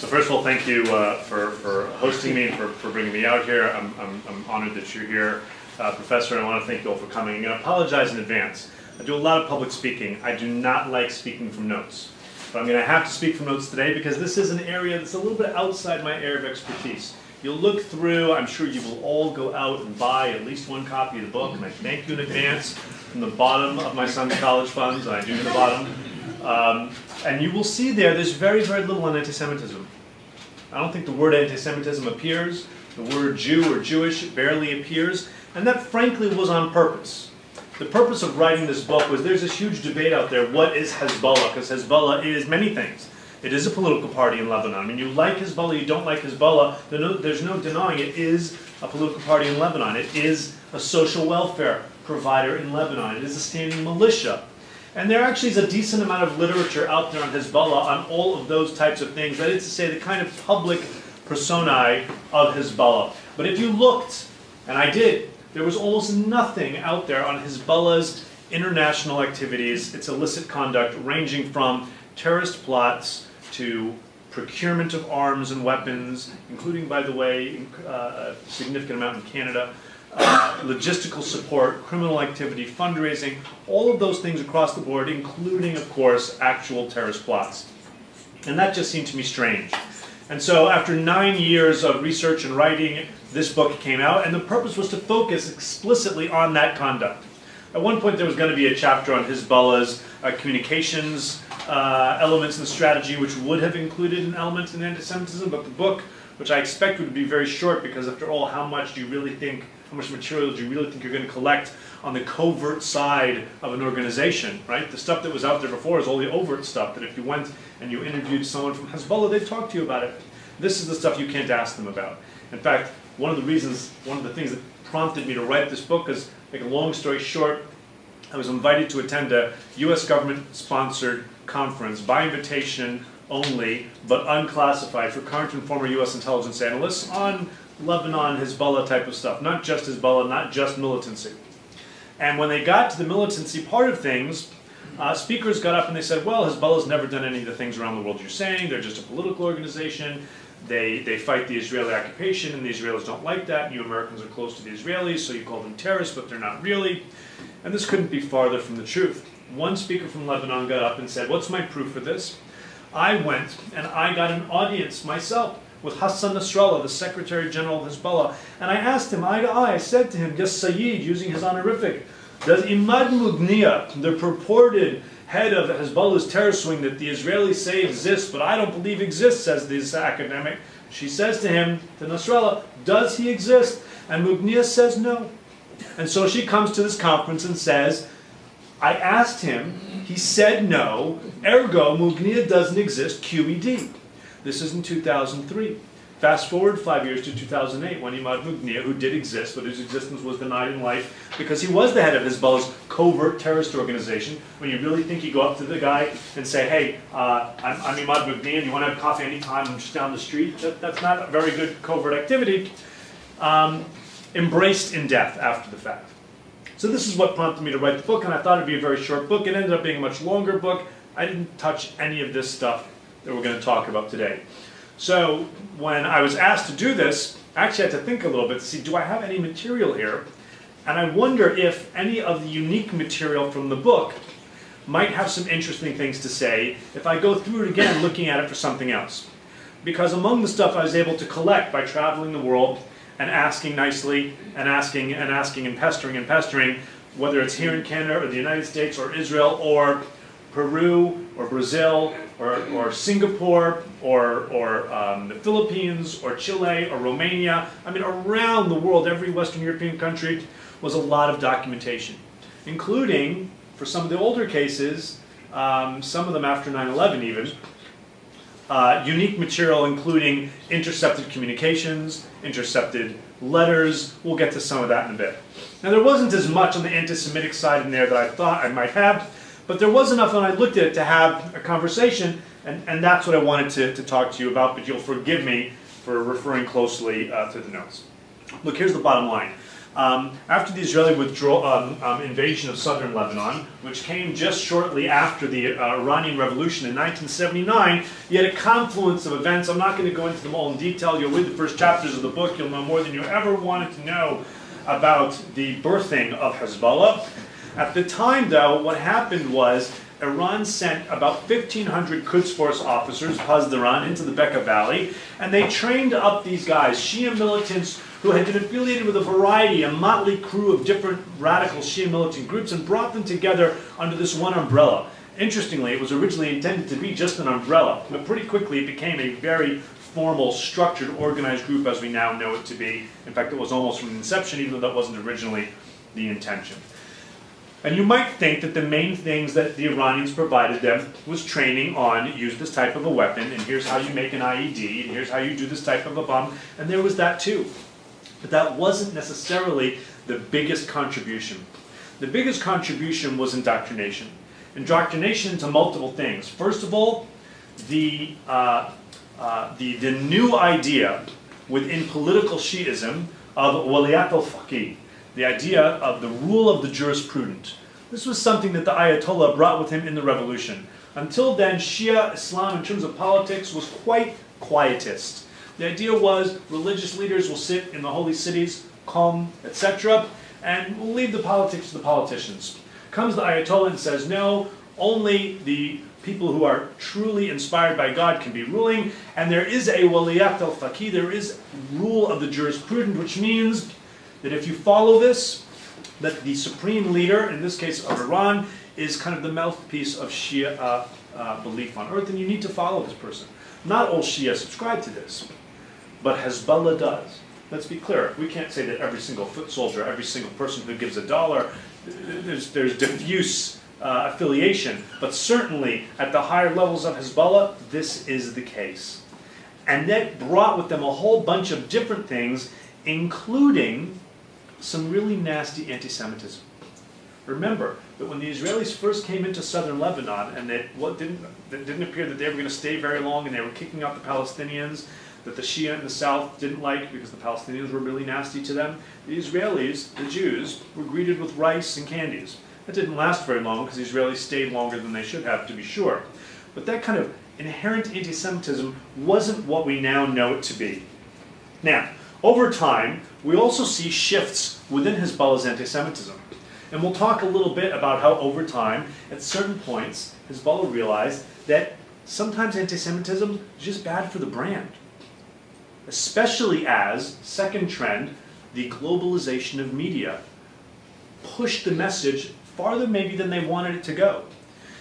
So first of all, thank you for hosting me and for bringing me out here. I'm honored that you're here, Professor, and I want to thank you all for coming. I'm going to apologize in advance. I do a lot of public speaking. I do not like speaking from notes. But I'm going to have to speak from notes today because this is an area that's a little bit outside my area of expertise. You'll look through, I'm sure you will all go out and buy at least one copy of the book, and I thank you in advance from the bottom of my son's college funds, and I do to the bottom. And you will see there's very, very little on anti-Semitism. I don't think the word anti-Semitism appears. The word Jew or Jewish barely appears. And that, frankly, was on purpose. The purpose of writing this book was there's this huge debate out there, what is Hezbollah? Because Hezbollah is many things. It is a political party in Lebanon. I mean, you like Hezbollah, you don't like Hezbollah, there's no denying it is a political party in Lebanon. It is a social welfare provider in Lebanon. It is a standing militia. And there actually is a decent amount of literature out there on Hezbollah on all of those types of things. That is to say, the kind of public personae of Hezbollah. But if you looked, and I did, there was almost nothing out there on Hezbollah's international activities, its illicit conduct, ranging from terrorist plots to procurement of arms and weapons, including, by the way, a significant amount in Canada, logistical support, criminal activity, fundraising, all of those things across the board, including, of course, actual terrorist plots. And that just seemed to me strange. And so after 9 years of research and writing, this book came out, and the purpose was to focus explicitly on that conduct. At one point there was going to be a chapter on Hezbollah's communications elements and strategy, which would have included an element in anti-Semitism, but the book, which I expect would be very short, because after all, how much material do you really think you're going to collect on the covert side of an organization, right? The stuff that was out there before is all the overt stuff that if you went and you interviewed someone from Hezbollah, they'd talk to you about it. This is the stuff you can't ask them about. In fact, one of the things that prompted me to write this book is, make a long story short, I was invited to attend a U.S. government-sponsored conference by invitation only, but unclassified, for current and former U.S. intelligence analysts on Lebanon, Hezbollah type of stuff. Not just Hezbollah, not just militancy. And when they got to the militancy part of things, speakers got up and they said, well, Hezbollah's never done any of the things around the world you're saying. They're just a political organization. They fight the Israeli occupation, and the Israelis don't like that. You Americans are close to the Israelis, so you call them terrorists, but they're not really. And this couldn't be farther from the truth. One speaker from Lebanon got up and said, what's my proof for this? I went and I got an audience myself with Hassan Nasrallah, the Secretary General of Hezbollah, and I asked him eye to eye, I said to him, yes, Sayyid, using his honorific, does Imad Mughniya, the purported head of Hezbollah's terror swing that the Israelis say exists, but I don't believe exists, says this academic, she says to him, to Nasrallah, does he exist? And Mughniya says no. And so she comes to this conference and says, I asked him, he said no, ergo Mughniya doesn't exist, QED. This is in 2003. Fast forward 5 years to 2008, when Imad Mughniya, who did exist, but whose existence was denied in life because he was the head of Hezbollah's covert terrorist organization. When you really think you go up to the guy and say, hey, I'm Imad Mughniya, you want to have coffee anytime, I'm just down the street, that's not a very good covert activity. Embraced in death after the fact. So this is what prompted me to write the book, and I thought it'd be a very short book. It ended up being a much longer book. I didn't touch any of this stuff that we're going to talk about today. So when I was asked to do this, I actually had to think a little bit to see, do I have any material here? And I wonder if any of the unique material from the book might have some interesting things to say if I go through it again looking at it for something else. Because among the stuff I was able to collect by traveling the world and asking nicely and asking and pestering, whether it's here in Canada or the United States or Israel or Peru or Brazil or Singapore or the Philippines or Chile or Romania. I mean, around the world, every Western European country was a lot of documentation, including, for some of the older cases, some of them after 9/11 even, unique material including intercepted communications, intercepted letters. We'll get to some of that in a bit. Now, there wasn't as much on the anti-Semitic side in there that I thought I might have, but there was enough when I looked at it to have a conversation, and that's what I wanted to talk to you about, but you'll forgive me for referring closely to the notes. Look, here's the bottom line. After the Israeli invasion of southern Lebanon, which came just shortly after the Iranian Revolution in 1979, you had a confluence of events. I'm not going to go into them all in detail. You'll read the first chapters of the book. You'll know more than you ever wanted to know about the birthing of Hezbollah. At the time, though, what happened was Iran sent about 1,500 Quds Force officers, Pasdaran, into the Bekaa Valley, and they trained up these guys, Shia militants who had been affiliated with a variety, a motley crew of different radical Shia militant groups, and brought them together under this one umbrella. Interestingly, it was originally intended to be just an umbrella, but pretty quickly it became a very formal, structured, organized group as we now know it to be. In fact, it was almost from inception, even though that wasn't originally the intention. And you might think that the main things that the Iranians provided them was training on use this type of a weapon, and here's how you make an IED, and here's how you do this type of a bomb, and there was that too. But that wasn't necessarily the biggest contribution. The biggest contribution was indoctrination. Indoctrination into multiple things. First of all, the new idea within political Shi'ism of waliyat al-faqih, the idea of the rule of the jurisprudent. This was something that the Ayatollah brought with him in the revolution. Until then, Shia Islam in terms of politics was quite quietist. The idea was religious leaders will sit in the holy cities, calm, etc., and we'll leave the politics to the politicians. Comes the Ayatollah and says, no, only the people who are truly inspired by God can be ruling, and there is a waliyat al-faqih, there is rule of the jurisprudent, which means that if you follow this, that the supreme leader, in this case of Iran, is kind of the mouthpiece of Shia belief on earth, and you need to follow this person. Not all Shia subscribe to this, but Hezbollah does. Let's be clear, we can't say that every single foot soldier, every single person who gives $1, there's diffuse affiliation, but certainly at the higher levels of Hezbollah, this is the case. And that brought with them a whole bunch of different things, including some really nasty anti-Semitism. Remember that when the Israelis first came into southern Lebanon, and it didn't appear that they were going to stay very long, and they were kicking out the Palestinians, that the Shia in the south didn't like because the Palestinians were really nasty to them, the Israelis, the Jews, were greeted with rice and candies. That didn't last very long because the Israelis stayed longer than they should have, to be sure. But that kind of inherent anti-Semitism wasn't what we now know it to be. Now, over time, we also see shifts within Hezbollah's anti-Semitism. And we'll talk a little bit about how over time, at certain points, Hezbollah realized that sometimes anti-Semitism is just bad for the brand. Especially as, second trend, the globalization of media pushed the message farther maybe than they wanted it to go.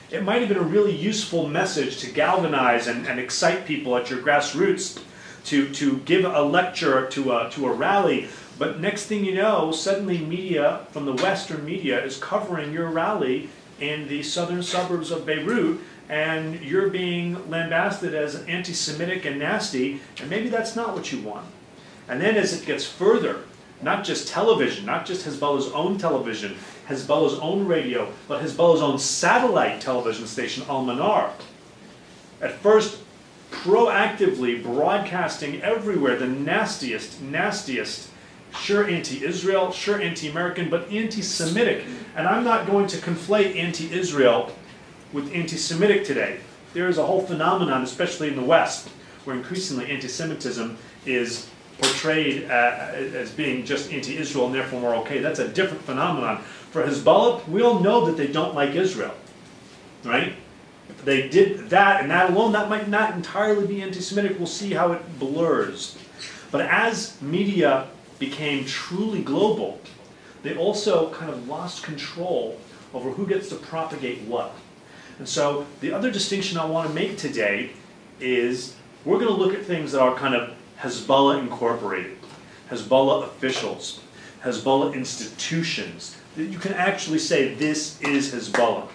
It might have been a really useful message to galvanize and excite people at your grassroots, to give a lecture to a rally, but next thing you know, suddenly media from the Western media is covering your rally in the southern suburbs of Beirut, and you're being lambasted as anti-Semitic and nasty, and maybe that's not what you want. And then as it gets further, not just television, not just Hezbollah's own television, Hezbollah's own radio, but Hezbollah's own satellite television station, Al-Manar, at first proactively broadcasting everywhere the nastiest, sure anti-Israel, sure anti-American, but anti-Semitic. And I'm not going to conflate anti-Israel with anti-Semitic today. There is a whole phenomenon, especially in the West, where increasingly anti-Semitism is portrayed as being just anti-Israel and therefore more okay. That's a different phenomenon. For Hezbollah, we all know that they don't like Israel, right? If they did that and that alone, that might not entirely be anti-Semitic. We'll see how it blurs. But as media became truly global, they also kind of lost control over who gets to propagate what. And so the other distinction I want to make today is we're going to look at things that are kind of Hezbollah incorporated, Hezbollah officials, Hezbollah institutions, that you can actually say this is Hezbollah.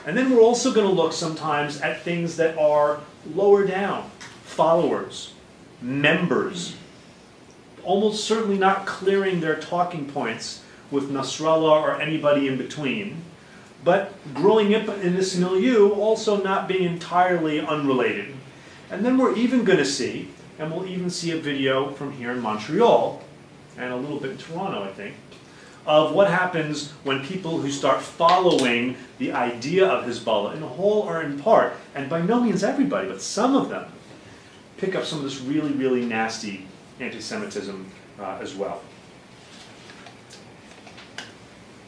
And then we're also going to look sometimes at things that are lower down, followers, members, almost certainly not clearing their talking points with Nasrallah or anybody in between, but growing up in this milieu also not being entirely unrelated. And then we're even going to see, and we'll even see a video from here in Montreal, and a little bit in Toronto, I think, of what happens when people who start following the idea of Hezbollah, in whole or in part, and by no means everybody, but some of them, pick up some of this really, really nasty anti-Semitism as well.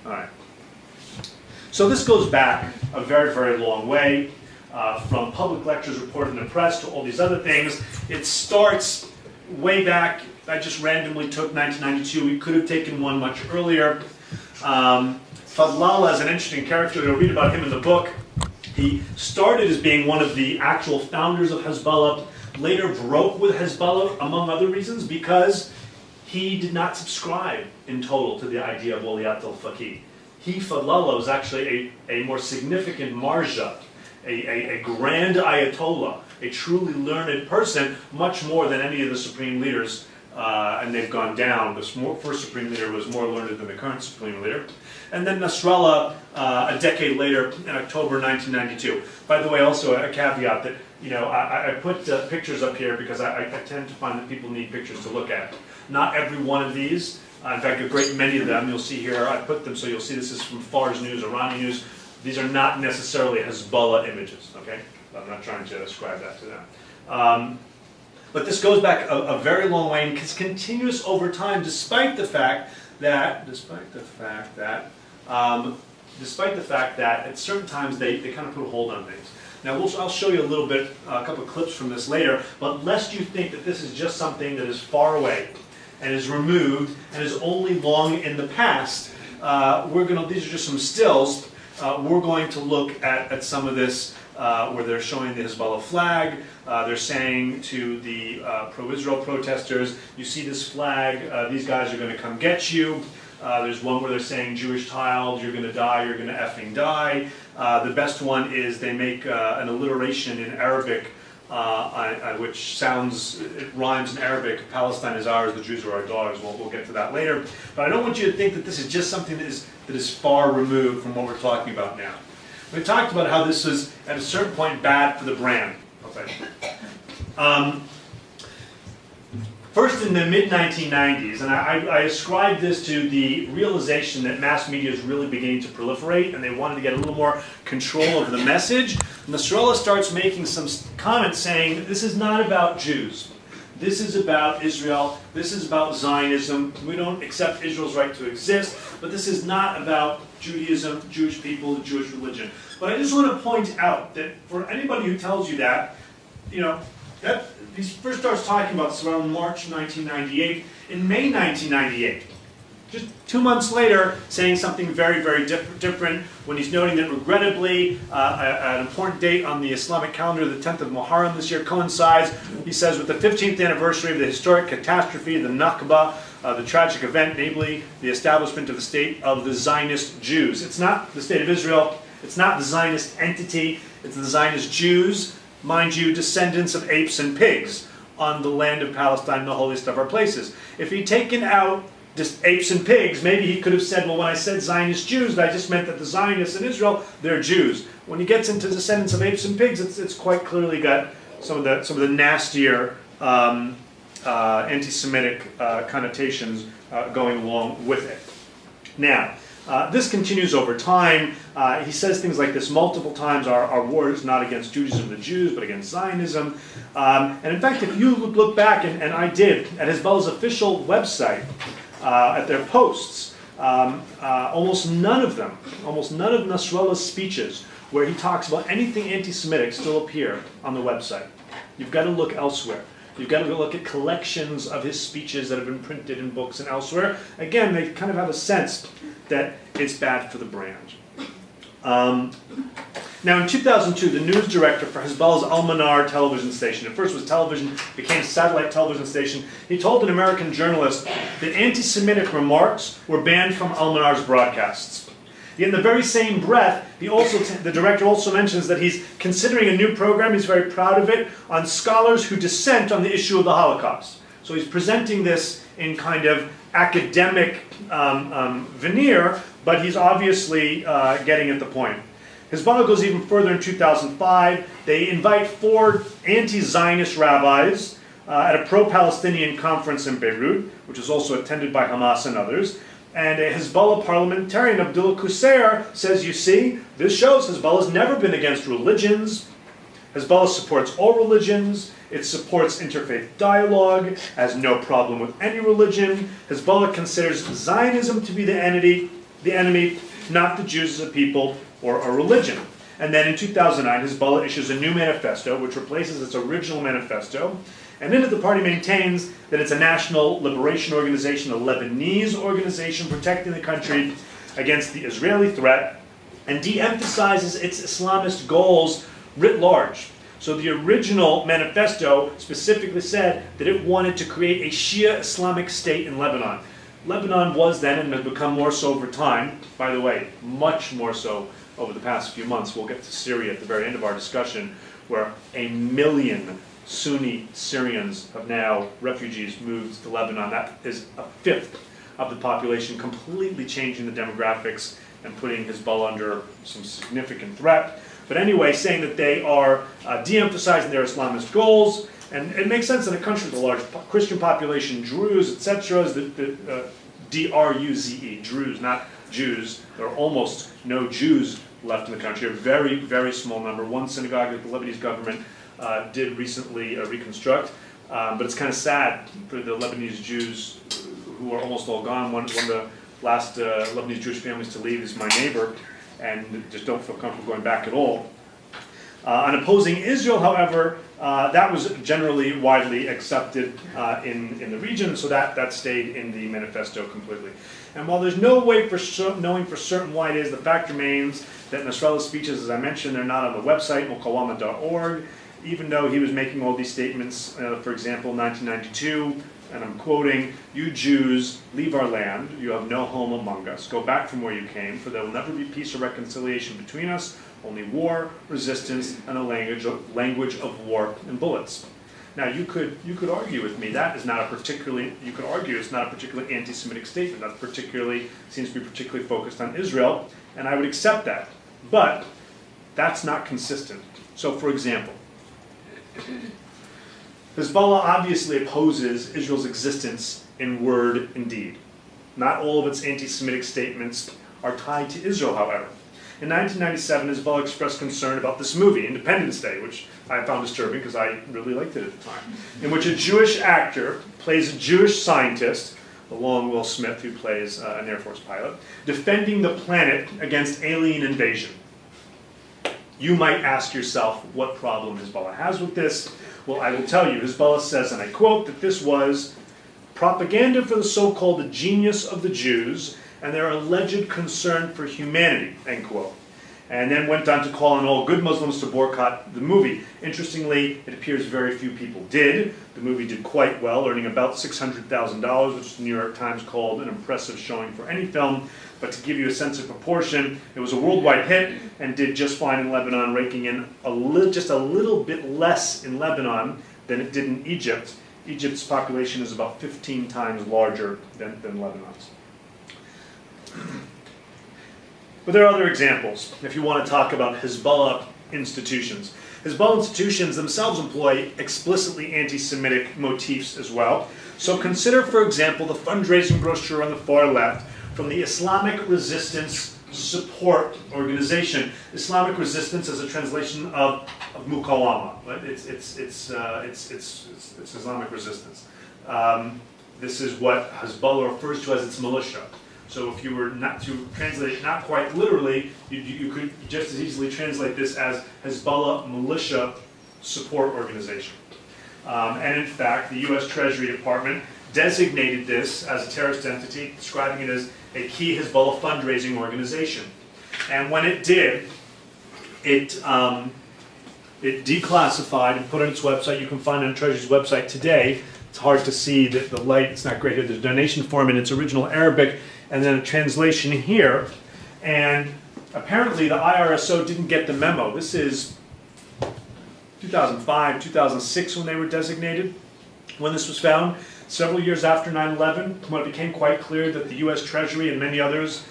All right. So this goes back a very, very long way, from public lectures reported in the press to all these other things. It starts way back. I just randomly took 1992. We could have taken one much earlier. Fadlallah is an interesting character. You'll read about him in the book. He started as being one of the actual founders of Hezbollah, later broke with Hezbollah, among other reasons, because he did not subscribe in total to the idea of Waliyat al-Faqih. He, Fadlallah, was actually a more significant marja, a grand ayatollah, a truly learned person, much more than any of the supreme leaders, and they've gone down. The first supreme leader was more learned than the current supreme leader. And then Nasrallah, a decade later, in October 1992. By the way, also a caveat that, you know, I put pictures up here because I tend to find that people need pictures to look at. Not every one of these, in fact, a great many of them, you'll see here, I put them so you'll see this is from Fars News, Irani News. These are not necessarily Hezbollah images, okay? I'm not trying to ascribe that to them. But this goes back a very long way and is continuous over time, despite the fact that at certain times they kind of put a hold on things. Now I'll show you a little bit, a couple of clips from this later, but lest you think that this is just something that is far away and is removed and is only long in the past, these are just some stills. We're going to look at some of this where they're showing the Hezbollah flag. They're saying to the pro-Israel protesters, you see this flag, these guys are going to come get you. There's one where they're saying, Jewish child, you're going to die, you're going to effing die. The best one is they make an alliteration in Arabic, which sounds, it rhymes in Arabic, Palestine is ours, the Jews are our dogs. We'll get to that later. But I don't want you to think that this is just something that is far removed from what we're talking about now. We talked about how this was, at a certain point, bad for the brand. Okay. First in the mid-1990s, and I ascribe this to the realization that mass media is really beginning to proliferate, and they wanted to get a little more control over the message. Nasrallah starts making some comments saying, this is not about Jews. This is about Israel. This is about Zionism. We don't accept Israel's right to exist, but this is not about Judaism, Jewish people, the Jewish religion. But I just want to point out that for anybody who tells you that, you know, he first starts talking about this around March 1998. In May 1998, just 2 months later, saying something very, very different when he's noting that regrettably, an important date on the Islamic calendar, the 10th of Muharram this year, coincides, he says, with the 15th anniversary of the historic catastrophe, the Nakba, the tragic event, namely the establishment of the state of the Zionist Jews. It's not the state of Israel, it's not the Zionist entity, it's the Zionist Jews, mind you, descendants of apes and pigs on the land of Palestine, the holiest of our places. If he'd taken out just apes and pigs, maybe he could have said, well, when I said Zionist Jews, I just meant that the Zionists in Israel, they're Jews. When he gets into descendants of apes and pigs, it's quite clearly got some of the nastier anti-Semitic connotations going along with it. Now, this continues over time. He says things like this multiple times. Our war is not against Judaism and the Jews, but against Zionism. And in fact, if you look back, and I did, at Hezbollah's official website, at their posts, almost none of Nasrallah's speeches where he talks about anything anti-Semitic still appear on the website. You've got to look elsewhere. You've got to go look at collections of his speeches that have been printed in books and elsewhere. Again, they kind of have a sense that it's bad for the brand. Now in 2002, the news director for Hezbollah's Al-Manar television station, at first was television, became satellite television station, he told an American journalist that anti-Semitic remarks were banned from Al-Manar's broadcasts. In the very same breath, the director also mentions that he's considering a new program, he's very proud of it, on scholars who dissent on the issue of the Holocaust. So he's presenting this in kind of academic veneer, but he's obviously getting at the point. Hezbollah goes even further in 2005. They invite 4 anti-Zionist rabbis at a pro-Palestinian conference in Beirut, which was also attended by Hamas and others. And a Hezbollah parliamentarian, Abdullah Qusair, says, you see, this shows Hezbollah has never been against religions. Hezbollah supports all religions. It supports interfaith dialogue, has no problem with any religion. Hezbollah considers Zionism to be the enemy, not the Jews as a people or a religion. And then in 2009, Hezbollah issues a new manifesto, which replaces its original manifesto. And in it, the party maintains that it's a national liberation organization, a Lebanese organization protecting the country against the Israeli threat, and de-emphasizes its Islamist goals writ large. So the original manifesto specifically said that it wanted to create a Shia Islamic state in Lebanon. Lebanon was then, and has become more so over time, by the way, much more so over the past few months. We'll get to Syria at the very end of our discussion, where 1 million Sunni Syrians have now, refugees, moved to Lebanon. That is a fifth of the population, completely changing the demographics and putting Hezbollah under some significant threat. But anyway, saying that they are de-emphasizing their Islamist goals, and it makes sense in a country with a large Christian population, Druze, etc., D-R-U-Z-E, Druze, not Jews. There are almost no Jews left in the country, a very, very small number. One synagogue that the Lebanese government did recently reconstruct, but it's kind of sad for the Lebanese Jews who are almost all gone. One of the last Lebanese Jewish families to leave is my neighbor, and just don't feel comfortable going back at all. On opposing Israel, however, that was generally widely accepted in the region, so that stayed in the manifesto completely. And while there's no way for knowing for certain why it is, the fact remains that Nasrallah's speeches, as I mentioned, they're not on the website, muqawama.org, even though he was making all these statements, for example, 1992, and I'm quoting, "You Jews, leave our land. You have no home among us. Go back from where you came, for there will never be peace or reconciliation between us, only war, resistance, and a language of war and bullets." Now, you could argue with me that is not a particularly, you could argue it's not a particularly anti-Semitic statement. That seems to be particularly focused on Israel, and I would accept that. But that's not consistent. So, for example, Hezbollah obviously opposes Israel's existence in word and deed. Not all of its anti-Semitic statements are tied to Israel, however. In 1997, Hezbollah expressed concern about this movie, Independence Day, which I found disturbing because I really liked it at the time, in which a Jewish actor plays a Jewish scientist, along Will Smith, who plays an Air Force pilot, defending the planet against alien invasion. You might ask yourself what problem Hezbollah has with this. Well, I will tell you, Hezbollah says, and I quote, that this was propaganda for the so-called genius of the Jews and their alleged concern for humanity, end quote. And then went on to call on all good Muslims to boycott the movie. Interestingly, it appears very few people did. The movie did quite well, earning about $600,000, which the New York Times called an impressive showing for any film. But to give you a sense of proportion, it was a worldwide hit and did just fine in Lebanon, raking in just a little bit less in Lebanon than it did in Egypt. Egypt's population is about 15 times larger than Lebanon's. But there are other examples, if you want to talk about Hezbollah institutions. Hezbollah institutions themselves employ explicitly anti-Semitic motifs as well. So consider, for example, the fundraising brochure on the far left from the Islamic Resistance Support Organization. Islamic Resistance is a translation of Muqawama. Right? It's Islamic Resistance. This is what Hezbollah refers to as its militia. So if you were not to translate it not quite literally, you could just as easily translate this as Hezbollah Militia Support Organization. And in fact, the U.S. Treasury Department designated this as a terrorist entity, describing it as a key Hezbollah fundraising organization. And when it did, it declassified and put on its website. You can find it on Treasury's website today. It's hard to see the light. It's not great here. There's a donation form in its original Arabic, and then a translation here. And apparently the IRSO didn't get the memo. This is 2005, 2006 when they were designated, when this was found. Several years after 9/11, when it became quite clear that the U.S. Treasury and many others,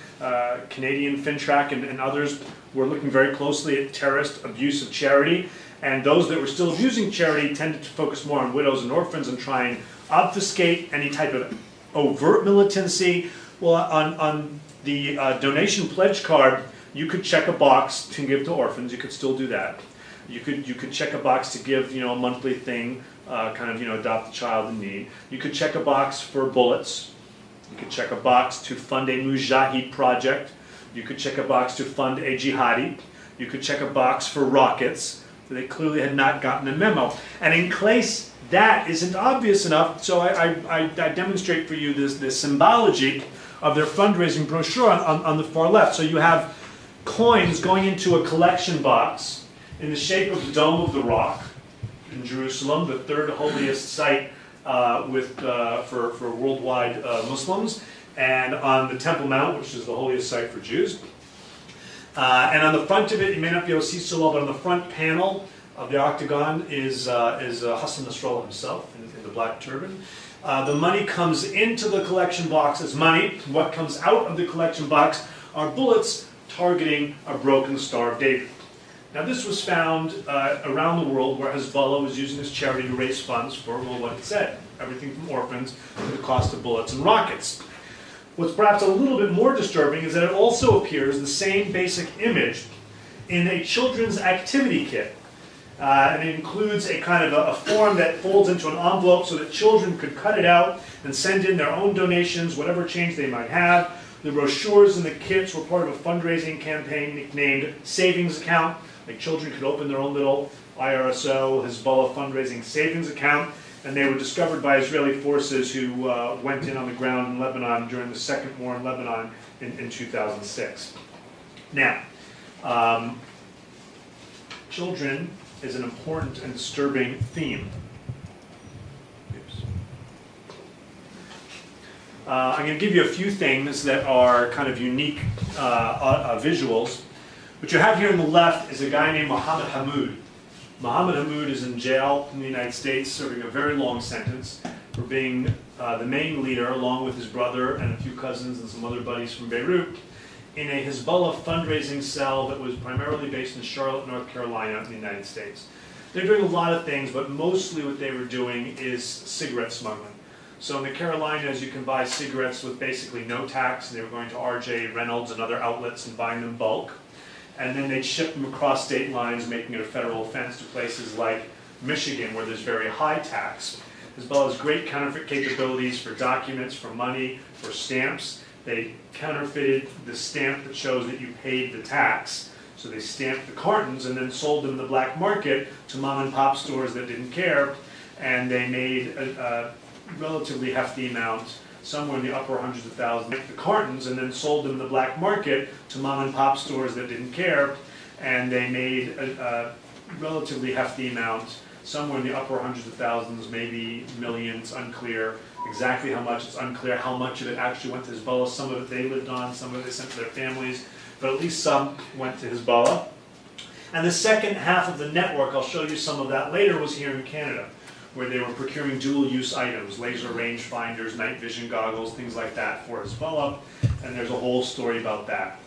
Canadian FinTrack and others, were looking very closely at terrorist abuse of charity. And those that were still abusing charity tended to focus more on widows and orphans and try and obfuscate any type of overt militancy. Well, on the donation pledge card, you could check a box to give to orphans. You could still do that. You could check a box to give, a monthly thing, adopt a child in need. You could check a box for bullets. You could check a box to fund a mujahid project. You could check a box to fund a jihadi. You could check a box for rockets. They clearly had not gotten a memo. And in case that isn't obvious enough, so I demonstrate for you this symbology of their fundraising brochure on the far left. So you have coins going into a collection box in the shape of the Dome of the Rock in Jerusalem, the third holiest site for worldwide Muslims, and on the Temple Mount, which is the holiest site for Jews. And on the front of it, you may not be able to see so well, but on the front panel of the octagon is Hassan Nasrallah himself in the black turban. The money comes into the collection box as money. What comes out of the collection box are bullets targeting a broken Star of David. Now this was found around the world where Hezbollah was using this charity to raise funds for, well, what it said, everything from orphans to the cost of bullets and rockets. What's perhaps a little bit more disturbing is that it also appears the same basic image in a children's activity kit. And it includes a kind of a form that folds into an envelope so that children could cut it out and send in their own donations, whatever change they might have. The brochures and the kits were part of a fundraising campaign nicknamed Savings Account. Like children could open their own little IRSO, Hezbollah fundraising savings account. And they were discovered by Israeli forces who went in on the ground in Lebanon during the second war in Lebanon in 2006. Now, children is an important and disturbing theme. I'm going to give you a few things that are kind of unique visuals. What you have here on the left is a guy named Mohammed Hammoud. Mohammed Hammoud is in jail in the United States, serving a very long sentence for being the main leader, along with his brother and a few cousins and some other buddies from Beirut, in a Hezbollah fundraising cell that was primarily based in Charlotte, North Carolina, in the United States. They're doing a lot of things, but mostly what they were doing is cigarette smuggling. So in the Carolinas, you can buy cigarettes with basically no tax. They were going to RJ Reynolds and other outlets and buying them bulk. And then they'd ship them across state lines, making it a federal offense to places like Michigan, where there's very high tax. Hezbollah has great counterfeit capabilities for documents, for money, for stamps. They counterfeited the stamp that shows that you paid the tax. So they stamped the cartons and then sold them in the black market to mom and pop stores that didn't care. And they made a relatively hefty amount, somewhere in the upper hundreds of thousands, the cartons and then sold them in the black market to mom and pop stores that didn't care, and they made a relatively hefty amount, somewhere in the upper hundreds of thousands, maybe millions, unclear exactly how much. It's unclear how much of it actually went to Hezbollah. Some of it they lived on, some of it they sent to their families, but at least some went to Hezbollah. And the second half of the network, I'll show you some of that later, was here in Canada, where they were procuring dual-use items, laser rangefinders, night vision goggles, things like that for Hezbollah, and there's a whole story about that.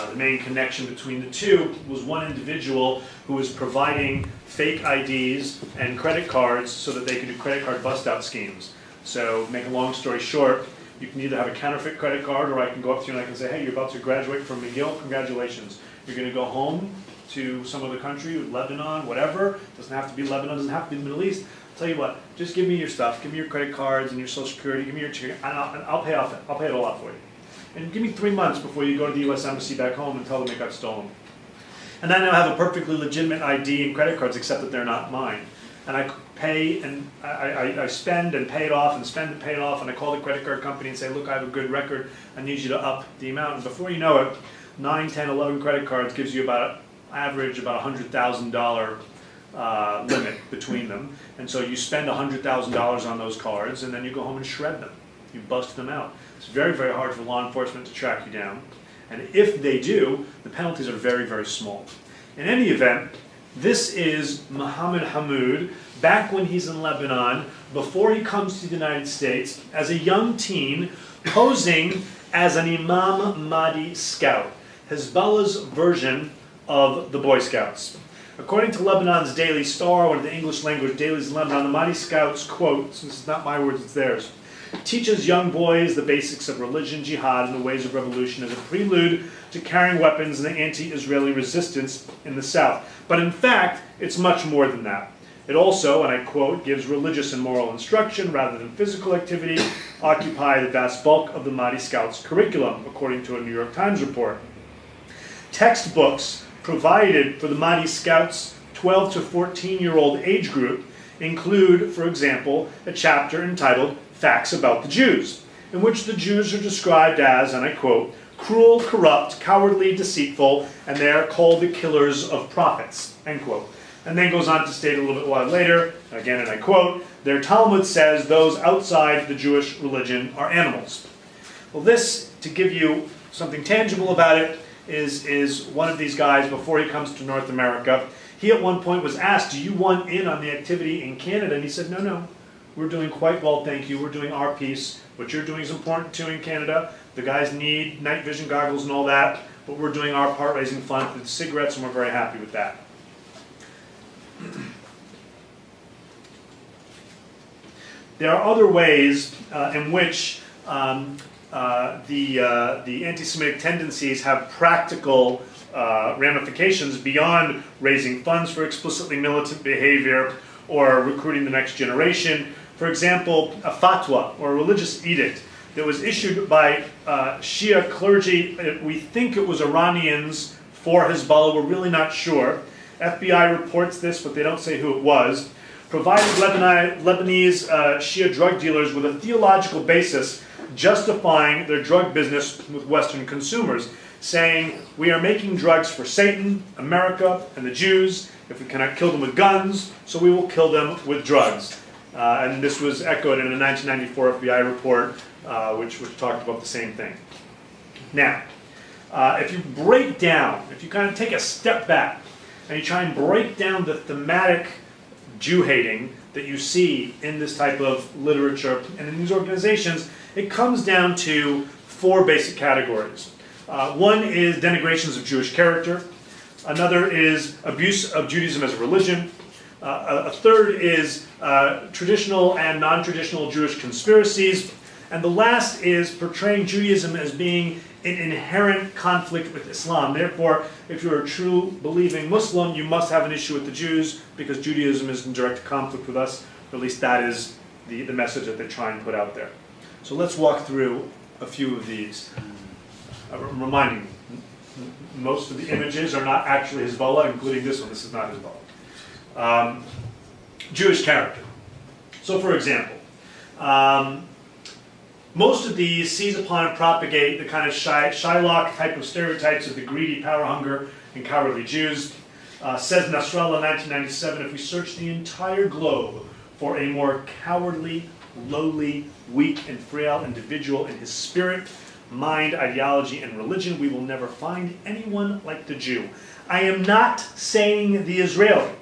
The main connection between the two was one individual who was providing fake IDs and credit cards so that they could do credit card bust-out schemes. So, make a long story short, you can either have a counterfeit credit card, or I can go up to you and I can say, hey, you're about to graduate from McGill, congratulations. You're going to go home to some other country, Lebanon, whatever. Doesn't have to be Lebanon, doesn't have to be the Middle East. Tell you what, just give me your stuff, give me your credit cards and your social security, give me your check, and I'll pay it all off for you. And give me 3 months before you go to the U.S. Embassy back home and tell them it got stolen. And then I'll have a perfectly legitimate ID and credit cards, except that they're not mine. And I pay and I spend and pay it off and spend and pay it off, and I call the credit card company and say, look, I have a good record, I need you to up the amount. And before you know it, 9, 10, 11 credit cards gives you about average about $100,000 limit between them, and so you spend $100,000 on those cards, and then you go home and shred them. You bust them out. It's very, very hard for law enforcement to track you down, and if they do, the penalties are very, very small. In any event, this is Mohammed Hammoud back when he's in Lebanon, before he comes to the United States, as a young teen, posing as an Imam Mahdi scout, Hezbollah's version of the Boy Scouts. According to Lebanon's Daily Star, one of the English language dailies in Lebanon, the Mahdi Scouts, quote, so this is not my words, it's theirs, teaches young boys the basics of religion, jihad, and the ways of revolution as a prelude to carrying weapons and the anti-Israeli resistance in the south. But in fact, it's much more than that. It also, and I quote, gives religious and moral instruction rather than physical activity, occupy the vast bulk of the Mahdi Scouts' curriculum, according to a New York Times report. Textbooks provided for the Mahdi Scouts' 12 to 14-year-old age group include, for example, a chapter entitled Facts About the Jews, in which the Jews are described as, and I quote, cruel, corrupt, cowardly, deceitful, and they are called the killers of prophets, end quote. And then goes on to state a little bit while later, again, and I quote, their Talmud says those outside the Jewish religion are animals. Well, this, to give you something tangible about it, is one of these guys, before he comes to North America, he at one point was asked, do you want in on the activity in Canada? And he said, no, we're doing quite well, thank you. We're doing our piece. What you're doing is important too in Canada. The guys need night vision goggles and all that, but we're doing our part, raising funds for the cigarettes, and we're very happy with that. There are other ways in which the anti-Semitic tendencies have practical ramifications beyond raising funds for explicitly militant behavior or recruiting the next generation. For example, a fatwa, or a religious edict, that was issued by Shia clergy. We think it was Iranians for Hezbollah, we're really not sure. FBI reports this, but they don't say who it was. Provided Lebanese Shia drug dealers with a theological basis justifying their drug business with Western consumers, saying, we are making drugs for Satan, America, and the Jews. If we cannot kill them with guns, so we will kill them with drugs. And this was echoed in a 1994 FBI report, which talked about the same thing. Now, if you break down, if you kind of take a step back, and you try and break down the thematic Jew-hating that you see in this type of literature and in these organizations, it comes down to four basic categories. One is denigrations of Jewish character. Another is abuse of Judaism as a religion. A third is traditional and non-traditional Jewish conspiracies. And the last is portraying Judaism as being in inherent conflict with Islam. Therefore, if you're a true believing Muslim, you must have an issue with the Jews because Judaism is in direct conflict with us. Or at least that is the message that they try and put out there. So let's walk through a few of these. Reminding you, most of the images are not actually Hezbollah, including this one. This is not Hezbollah. Jewish character. So for example, most of these seize upon and propagate the kind of Shylock type of stereotypes of the greedy, power hunger, and cowardly Jews. Says Nasrallah in 1997, if we search the entire globe for a more cowardly, lowly, weak, and frail individual in his spirit, mind, ideology, and religion, we will never find anyone like the Jew. I am not saying the Israeli.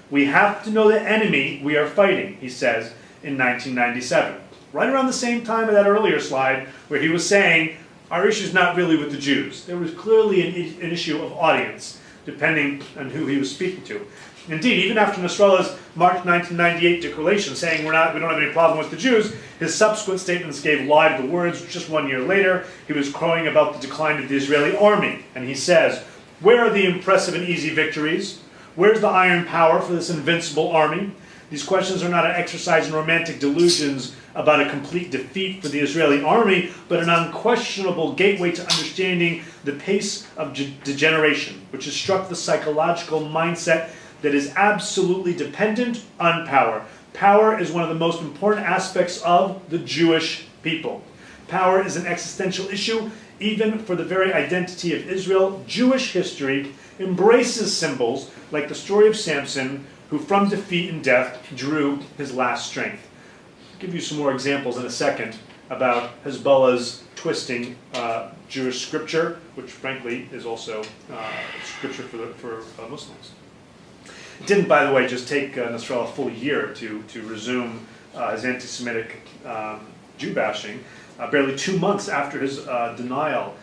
We have to know the enemy we are fighting, he says in 1997. Right around the same time of that earlier slide where he was saying, our issue is not really with the Jews. There was clearly an issue of audience, depending on who he was speaking to. Indeed, even after Nasrallah's March 1998 declaration saying we don't have any problem with the Jews, his subsequent statements gave lie to the words. Just 1 year later, he was crowing about the decline of the Israeli army. And he says, where are the impressive and easy victories? Where's the iron power for this invincible army? These questions are not an exercise in romantic delusions about a complete defeat for the Israeli army, but an unquestionable gateway to understanding the pace of degeneration, which has struck the psychological mindset that is absolutely dependent on power. Power is one of the most important aspects of the Jewish people. Power is an existential issue, even for the very identity of Israel. Jewish history embraces symbols like the story of Samson, who from defeat and death drew his last strength. I'll give you some more examples in a second about Hezbollah's twisting Jewish scripture, which frankly is also scripture for Muslims. It didn't, by the way, just take Nasrallah a full year to resume his anti-Semitic Jew bashing. Barely 2 months after his denial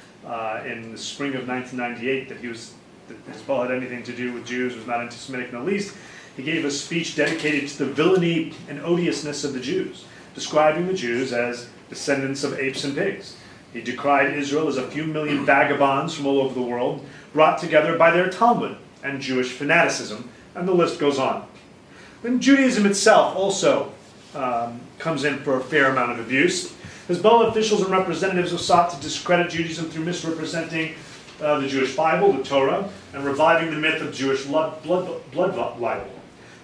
in the spring of 1998 that he was that Hezbollah had anything to do with Jews, was not anti-Semitic in the least. He gave a speech dedicated to the villainy and odiousness of the Jews, describing the Jews as descendants of apes and pigs. He decried Israel as a few million vagabonds from all over the world, brought together by their Talmud and Jewish fanaticism, and the list goes on. Then Judaism itself also comes in for a fair amount of abuse. Hezbollah officials and representatives have sought to discredit Judaism through misrepresenting the Jewish Bible, the Torah, and reviving the myth of Jewish blood libel.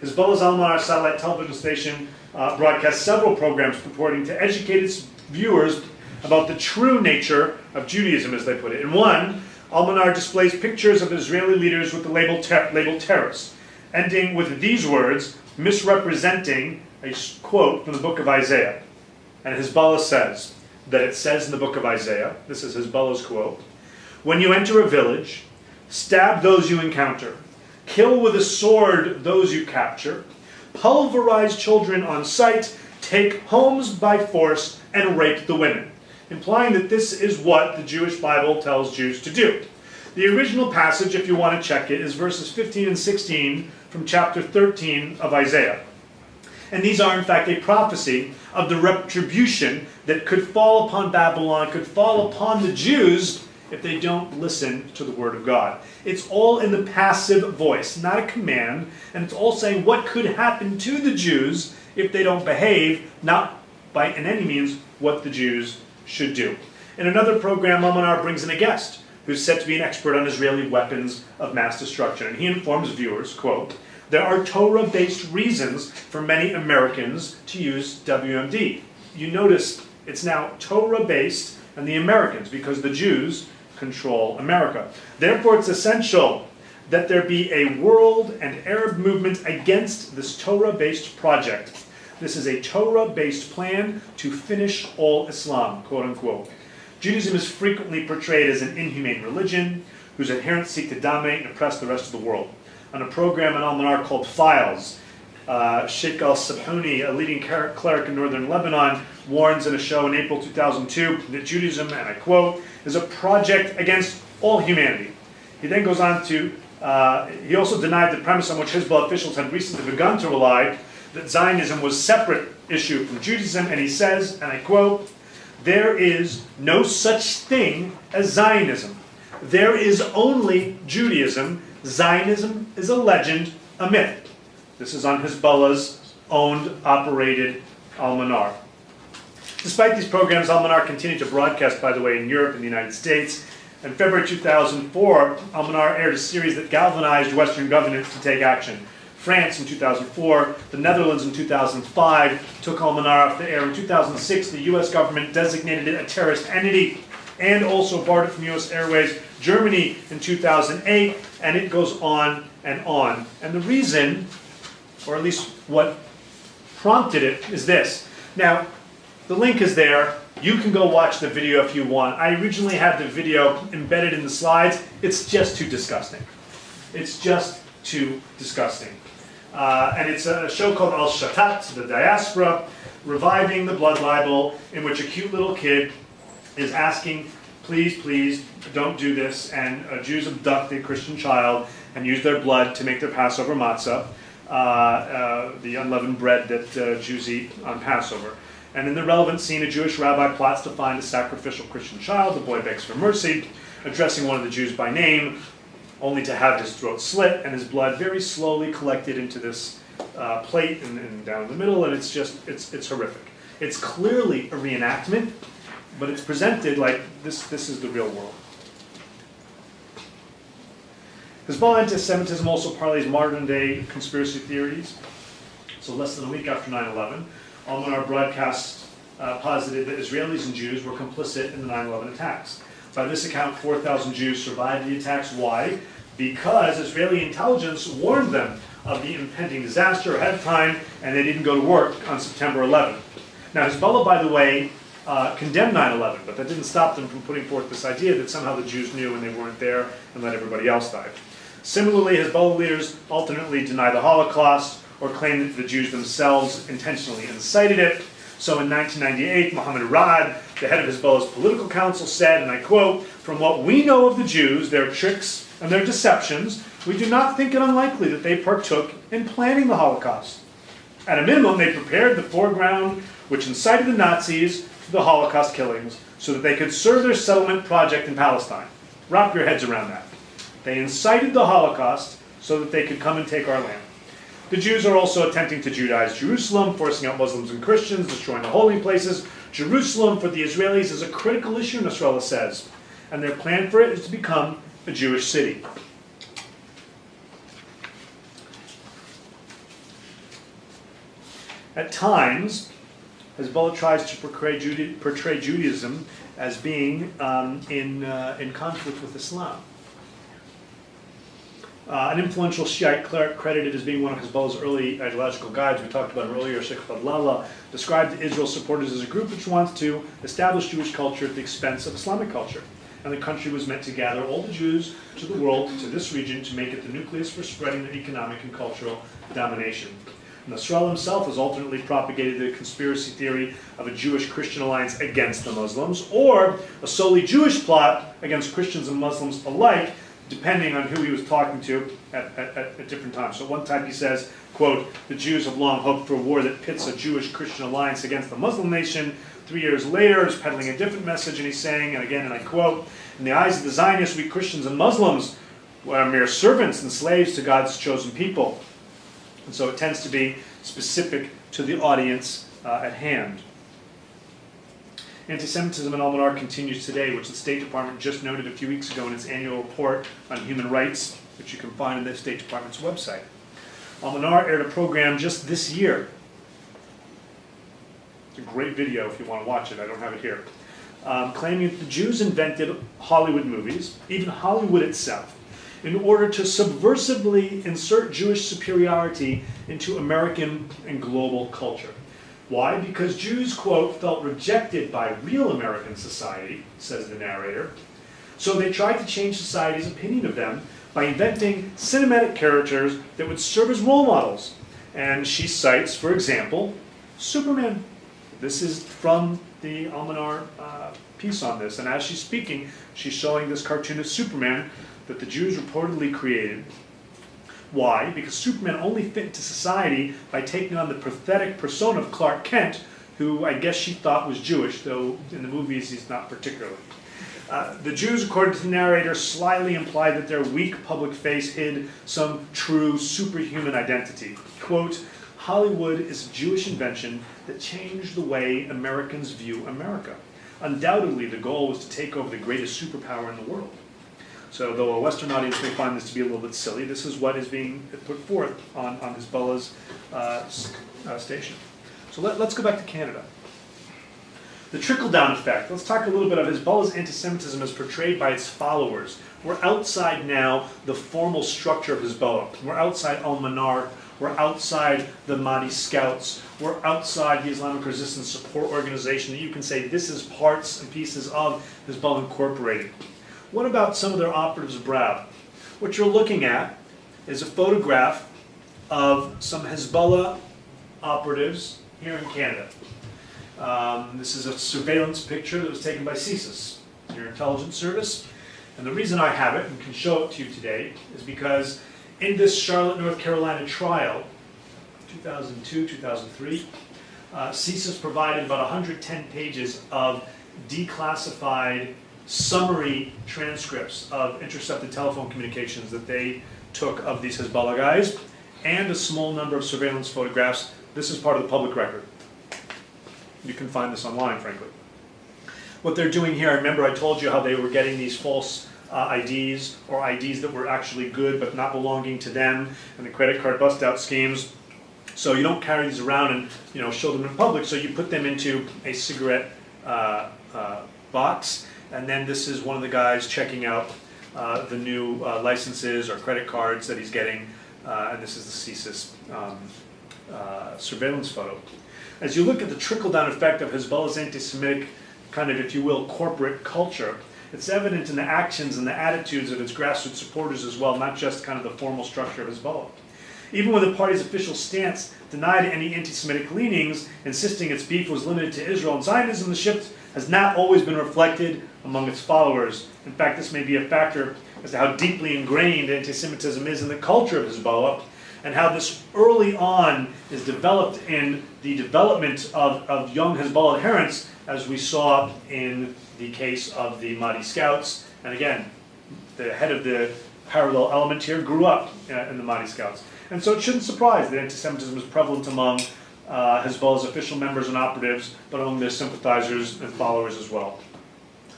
Hezbollah's Al-Manar satellite television station broadcasts several programs purporting to educate its viewers about the true nature of Judaism, as they put it. In one, Al-Manar displays pictures of Israeli leaders with the label terrorists, ending with these words, misrepresenting a quote from the book of Isaiah. And Hezbollah says that it says in the book of Isaiah, this is Hezbollah's quote, "When you enter a village, stab those you encounter, kill with a sword those you capture, pulverize children on sight, take homes by force, and rape the women," implying that this is what the Jewish Bible tells Jews to do. The original passage, if you want to check it, is verses 15 and 16 from chapter 13 of Isaiah. And these are, in fact, a prophecy of the retribution that could fall upon Babylon, could fall upon the Jews if they don't listen to the word of God. It's all in the passive voice, not a command, and it's all saying what could happen to the Jews if they don't behave, not by in any means what the Jews should do. In another program, Al-Manar brings in a guest who's said to be an expert on Israeli weapons of mass destruction, and he informs viewers, quote, "There are Torah-based reasons for many Americans to use WMD." You notice it's now Torah-based and the Americans, because the Jews control America. Therefore, it's essential that there be a world and Arab movement against this Torah-based project. This is a Torah-based plan to finish all Islam, quote unquote. Judaism is frequently portrayed as an inhumane religion whose adherents seek to dominate and oppress the rest of the world. On a program in Al-Manar called Files, Sheikh al-Sabhuni, a leading cleric in northern Lebanon, warns in a show in April 2002 that Judaism, and I quote, is a project against all humanity. He then goes on to, he also denied the premise on which Hezbollah officials had recently begun to rely, that Zionism was a separate issue from Judaism, and he says, and I quote, "There is no such thing as Zionism. There is only Judaism. Zionism is a legend, a myth." This is on Hezbollah's owned, operated Al-Manar. Despite these programs, Al-Manar continued to broadcast, by the way, in Europe and the United States. In February 2004, Al-Manar aired a series that galvanized Western governments to take action. France in 2004, the Netherlands in 2005 took Al-Manar off the air. In 2006, the US government designated it a terrorist entity and also barred it from US Airways. Germany in 2008, and it goes on and on. And the reason, or at least what prompted it, is this. Now, the link is there. You can go watch the video if you want. I originally had the video embedded in the slides. It's just too disgusting. It's just too disgusting. And it's a show called Al-Shatat, the Diaspora, reviving the blood libel, in which a cute little kid is asking, please, please, don't do this. And Jews abduct a Christian child and use their blood to make their Passover matzah, the unleavened bread that Jews eat on Passover. And in the relevant scene, a Jewish rabbi plots to find a sacrificial Christian child. The boy begs for mercy, addressing one of the Jews by name, only to have his throat slit and his blood very slowly collected into this plate and down the middle, and it's horrific. It's clearly a reenactment, but it's presented like this is the real world. Hezbollah anti-Semitism also parlays modern-day conspiracy theories. So less than a week after 9/11, Al-Manar broadcast posited that Israelis and Jews were complicit in the 9/11 attacks. By this account, 4,000 Jews survived the attacks. Why? Because Israeli intelligence warned them of the impending disaster ahead of time, and they didn't go to work on September 11th. Now, Hezbollah, by the way, condemned 9/11, but that didn't stop them from putting forth this idea that somehow the Jews knew and they weren't there and let everybody else die. Similarly, Hezbollah leaders alternately deny the Holocaust or claim that the Jews themselves intentionally incited it. So in 1998, Mohammed Rad, the head of Hezbollah's political council, said, and I quote, "From what we know of the Jews, their tricks and their deceptions, we do not think it unlikely that they partook in planning the Holocaust. At a minimum, they prepared the foreground which incited the Nazis to the Holocaust killings so that they could serve their settlement project in Palestine. Wrap your heads around that. They incited the Holocaust so that they could come and take our land. The Jews are also attempting to Judaize Jerusalem, forcing out Muslims and Christians, destroying the holy places. Jerusalem for the Israelis is a critical issue, Nasrallah says, and their plan for it is to become a Jewish city. At times, Hezbollah tries to portray Judaism as being in conflict with Islam. An influential Shiite cleric credited as being one of Hezbollah's early ideological guides, we talked about him earlier, Sheikh Fadlallah, described Israel supporters as a group which wants to establish Jewish culture at the expense of Islamic culture. And the country was meant to gather all the Jews to the world, to this region, to make it the nucleus for spreading their economic and cultural domination. Nasrallah himself has alternately propagated the conspiracy theory of a Jewish-Christian alliance against the Muslims, or a solely Jewish plot against Christians and Muslims alike, depending on who he was talking to at different times. So at one time he says, quote, "The Jews have long hoped for a war that pits a Jewish-Christian alliance against the Muslim nation." 3 years later, he's peddling a different message, and he's saying, and again, and I quote, "In the eyes of the Zionists, we Christians and Muslims are mere servants and slaves to God's chosen people." And so it tends to be specific to the audience at hand. Antisemitism in Al-Manar continues today, which the State Department just noted a few weeks ago in its annual report on human rights, which you can find on the State Department's website. Al-Manar aired a program just this year. It's a great video if you want to watch it. I don't have it here. Claiming that the Jews invented Hollywood movies, even Hollywood itself, in order to subversively insert Jewish superiority into American and global culture. Why? Because Jews, quote, felt rejected by real American society, says the narrator, so they tried to change society's opinion of them by inventing cinematic characters that would serve as role models. And she cites, for example, Superman. This is from the Al-Manar piece on this, and as she's speaking, she's showing this cartoon of Superman that the Jews reportedly created. Why? Because Superman only fit into society by taking on the pathetic persona of Clark Kent, who I guess she thought was Jewish, though in the movies he's not particularly. The Jews, according to the narrator, slyly implied that their weak public face hid some true superhuman identity. Quote, "Hollywood is a Jewish invention that changed the way Americans view America. Undoubtedly, the goal was to take over the greatest superpower in the world." So though a Western audience may find this to be a little bit silly, this is what is being put forth on Hezbollah's station. So let's go back to Canada. The trickle-down effect. Let's talk a little bit of Hezbollah's anti-Semitism as portrayed by its followers. We're outside now the formal structure of Hezbollah. We're outside Al-Manar. We're outside the Mahdi Scouts. We're outside the Islamic Resistance Support Organization that you can say this is parts and pieces of Hezbollah Incorporated. What about some of their operatives abroad? What you're looking at is a photograph of some Hezbollah operatives here in Canada. This is a surveillance picture that was taken by CSIS, your intelligence service. And the reason I have it and can show it to you today is because in this Charlotte, North Carolina trial, 2002, 2003, CSIS provided about 110 pages of declassified summary transcripts of intercepted telephone communications that they took of these Hezbollah guys, and a small number of surveillance photographs. This is part of the public record. You can find this online, frankly. What they're doing here, I remember I told you how they were getting these false IDs, or IDs that were actually good but not belonging to them, and the credit card bust-out schemes. So you don't carry these around and show them in public, so you put them into a cigarette box. And then this is one of the guys checking out the new licenses or credit cards that he's getting, and this is the CSIS surveillance photo. As you look at the trickle-down effect of Hezbollah's anti-Semitic kind of, if you will, corporate culture, it's evident in the actions and the attitudes of its grassroots supporters as well, not just kind of the formal structure of Hezbollah. Even when the party's official stance denied any anti-Semitic leanings, insisting its beef was limited to Israel and Zionism, the shift has not always been reflected among its followers. In fact, this may be a factor as to how deeply ingrained anti-Semitism is in the culture of Hezbollah, and how this early on is developed in the development of young Hezbollah adherents, as we saw in the case of the Mahdi Scouts. And again, the head of the parallel element here grew up in the Mahdi Scouts. And so it shouldn't surprise that anti-Semitism is prevalent among Hezbollah's official members and operatives, but among their sympathizers and followers as well.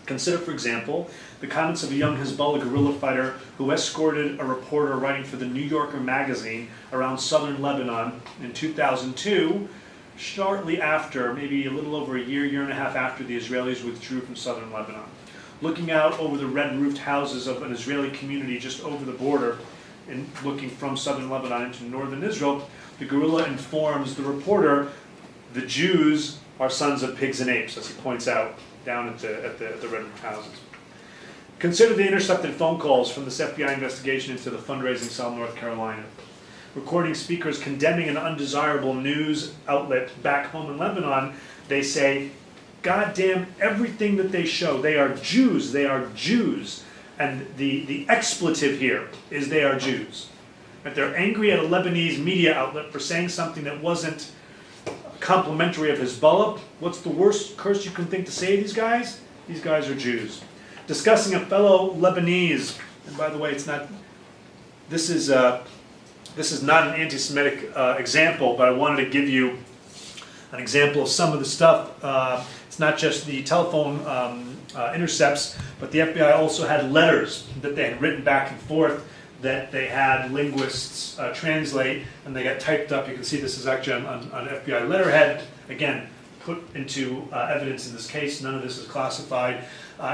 Consider, for example, the comments of a young Hezbollah guerrilla fighter who escorted a reporter writing for the New Yorker magazine around southern Lebanon in 2002, shortly after, maybe a little over a year and a half after the Israelis withdrew from southern Lebanon. Looking out over the red-roofed houses of an Israeli community just over the border, and looking from southern Lebanon into northern Israel, the guerrilla informs the reporter, the Jews are sons of pigs and apes, as he points out down at the red-roofed houses. Consider the intercepted phone calls from this FBI investigation into the fundraising cell in North Carolina. Recording speakers condemning an undesirable news outlet back home in Lebanon, they say, God damn everything that they show. They are Jews. They are Jews. And the expletive here is they are Jews. That they're angry at a Lebanese media outlet for saying something that wasn't complimentary of Hezbollah. What's the worst curse you can think to say to these guys? These guys are Jews. Discussing a fellow Lebanese, and by the way, it's not. This is not an anti-Semitic example, but I wanted to give you an example of some of the stuff. It's not just the telephone intercepts, but the FBI also had letters that they had written back and forth that they had linguists translate, and they got typed up. You can see this is actually on FBI letterhead. Again, put into evidence in this case. None of this is classified.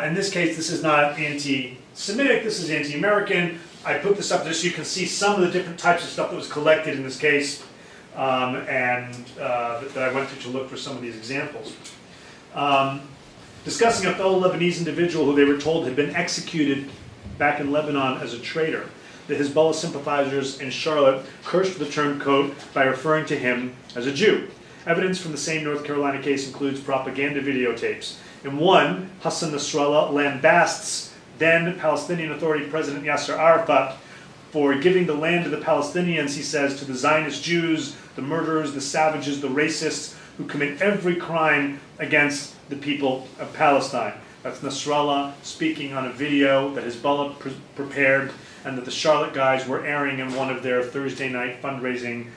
In this case, this is not anti-Semitic. This is anti-American. I put this up just so you can see some of the different types of stuff that was collected in this case, and that I went through to look for some of these examples. Discussing a fellow Lebanese individual who they were told had been executed back in Lebanon as a traitor. The Hezbollah sympathizers in Charlotte cursed the turncoat by referring to him as a Jew. Evidence from the same North Carolina case includes propaganda videotapes. In one, Hassan Nasrallah lambasts then Palestinian Authority President Yasser Arafat for giving the land to the Palestinians, he says, to the Zionist Jews, the murderers, the savages, the racists who commit every crime against the people of Palestine. That's Nasrallah speaking on a video that Hezbollah prepared and that the Charlotte guys were airing in one of their Thursday night fundraising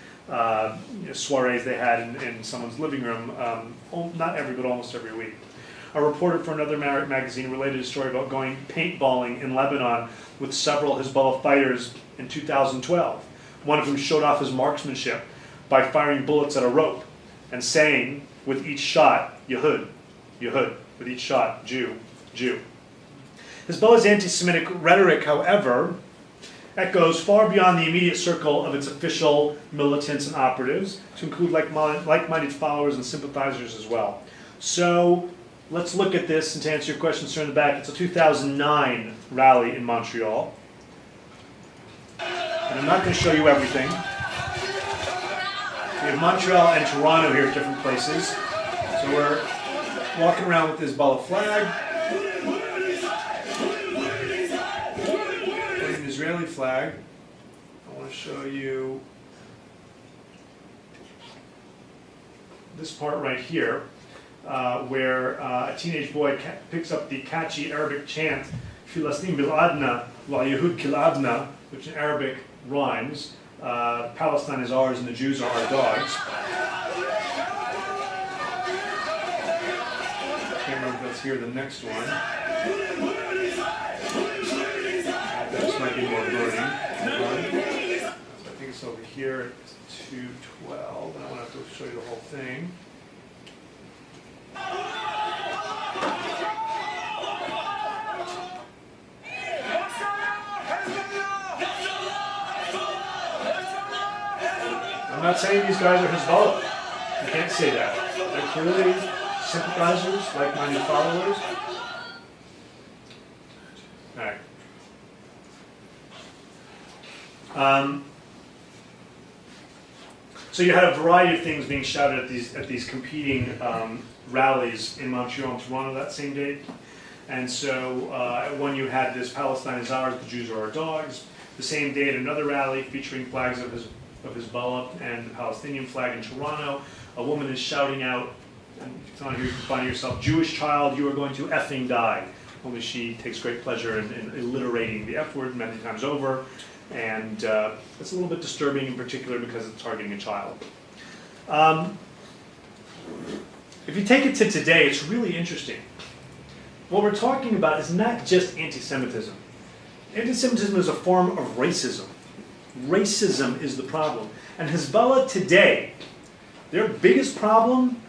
soirees they had in someone's living room, not every, but almost every week. A reporter for another magazine related a story about going paintballing in Lebanon with several Hezbollah fighters in 2012. One of them showed off his marksmanship by firing bullets at a rope and saying, with each shot, Yehud, Yehud, with each shot, Jew, Jew. Hezbollah's anti-Semitic rhetoric, however, echoes far beyond the immediate circle of its official militants and operatives, to include like-minded followers and sympathizers as well. So let's look at this, and to answer your question, sir, in the back, it's a 2009 rally in Montreal. And I'm not going to show you everything. We have Montreal and Toronto here at different places. So we're walking around with this Hezbollah flag. And an Israeli flag. I want to show you this part right here, where a teenage boy picks up the catchy Arabic chant, Filastin bil adna wa Yehud kil adna, which in Arabic rhymes, Palestine is ours and the Jews are our dogs. I can't remember if that's here, the next one. This might be more burning. I think it's over here at 212, and I want to have to show you the whole thing. I'm not saying these guys are Hezbollah. You can't say that. They're clearly sympathizers, like-minded followers. All right. So you had a variety of things being shouted at these competing rallies in Montreal and Toronto that same day. And so at one you had this Palestine is ours, the Jews are our dogs. The same day at another rally featuring flags of Hezbollah and the Palestinian flag in Toronto, a woman is shouting out, and it's on here you can find yourself, Jewish child, you are going to effing die. Only she takes great pleasure in alliterating the F word many times over. And it's a little bit disturbing in particular because it's targeting a child. If you take it to today, it's really interesting. What we're talking about is not just anti-Semitism. Anti-Semitism is a form of racism. Racism is the problem. And Hezbollah today, their biggest problem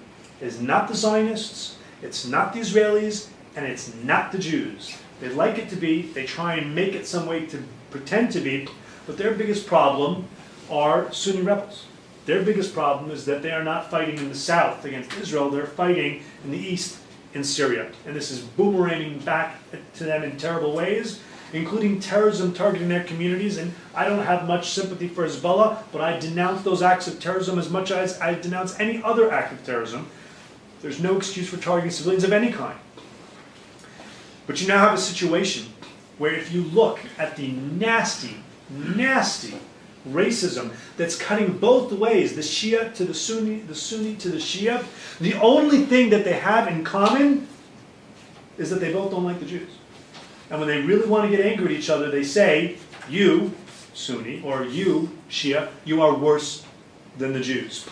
is not the Zionists, it's not the Israelis, and it's not the Jews. They'd like it to be, they try and make it some way to pretend to be, but their biggest problem are Sunni rebels. Their biggest problem is that they are not fighting in the south against Israel, they're fighting in the east in Syria. And this is boomeranging back to them in terrible ways, including terrorism targeting their communities. And I don't have much sympathy for Hezbollah, but I denounce those acts of terrorism as much as I denounce any other act of terrorism. There's no excuse for targeting civilians of any kind. But you now have a situation where if you look at the nasty, nasty racism that's cutting both ways, the Shia to the Sunni to the Shia, the only thing that they have in common is that they both don't like the Jews. And when they really want to get angry at each other, they say, you, Sunni, or you, Shia, you are worse than the Jews.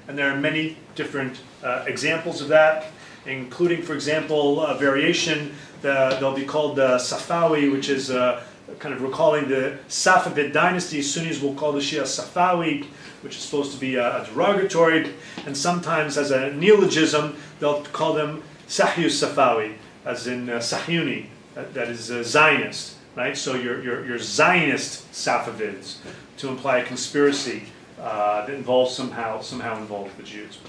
And there are many different examples of that, including, for example, a variation, they'll be called the Safawi, which is kind of recalling the Safavid dynasty. Sunnis will call the Shia Safawi, which is supposed to be a derogatory, and sometimes as a neologism, they'll call them Sahyus Safawi, as in Sahyuni, that is Zionist, right? So your Zionist Safavids, to imply a conspiracy that involves somehow involves the Jews.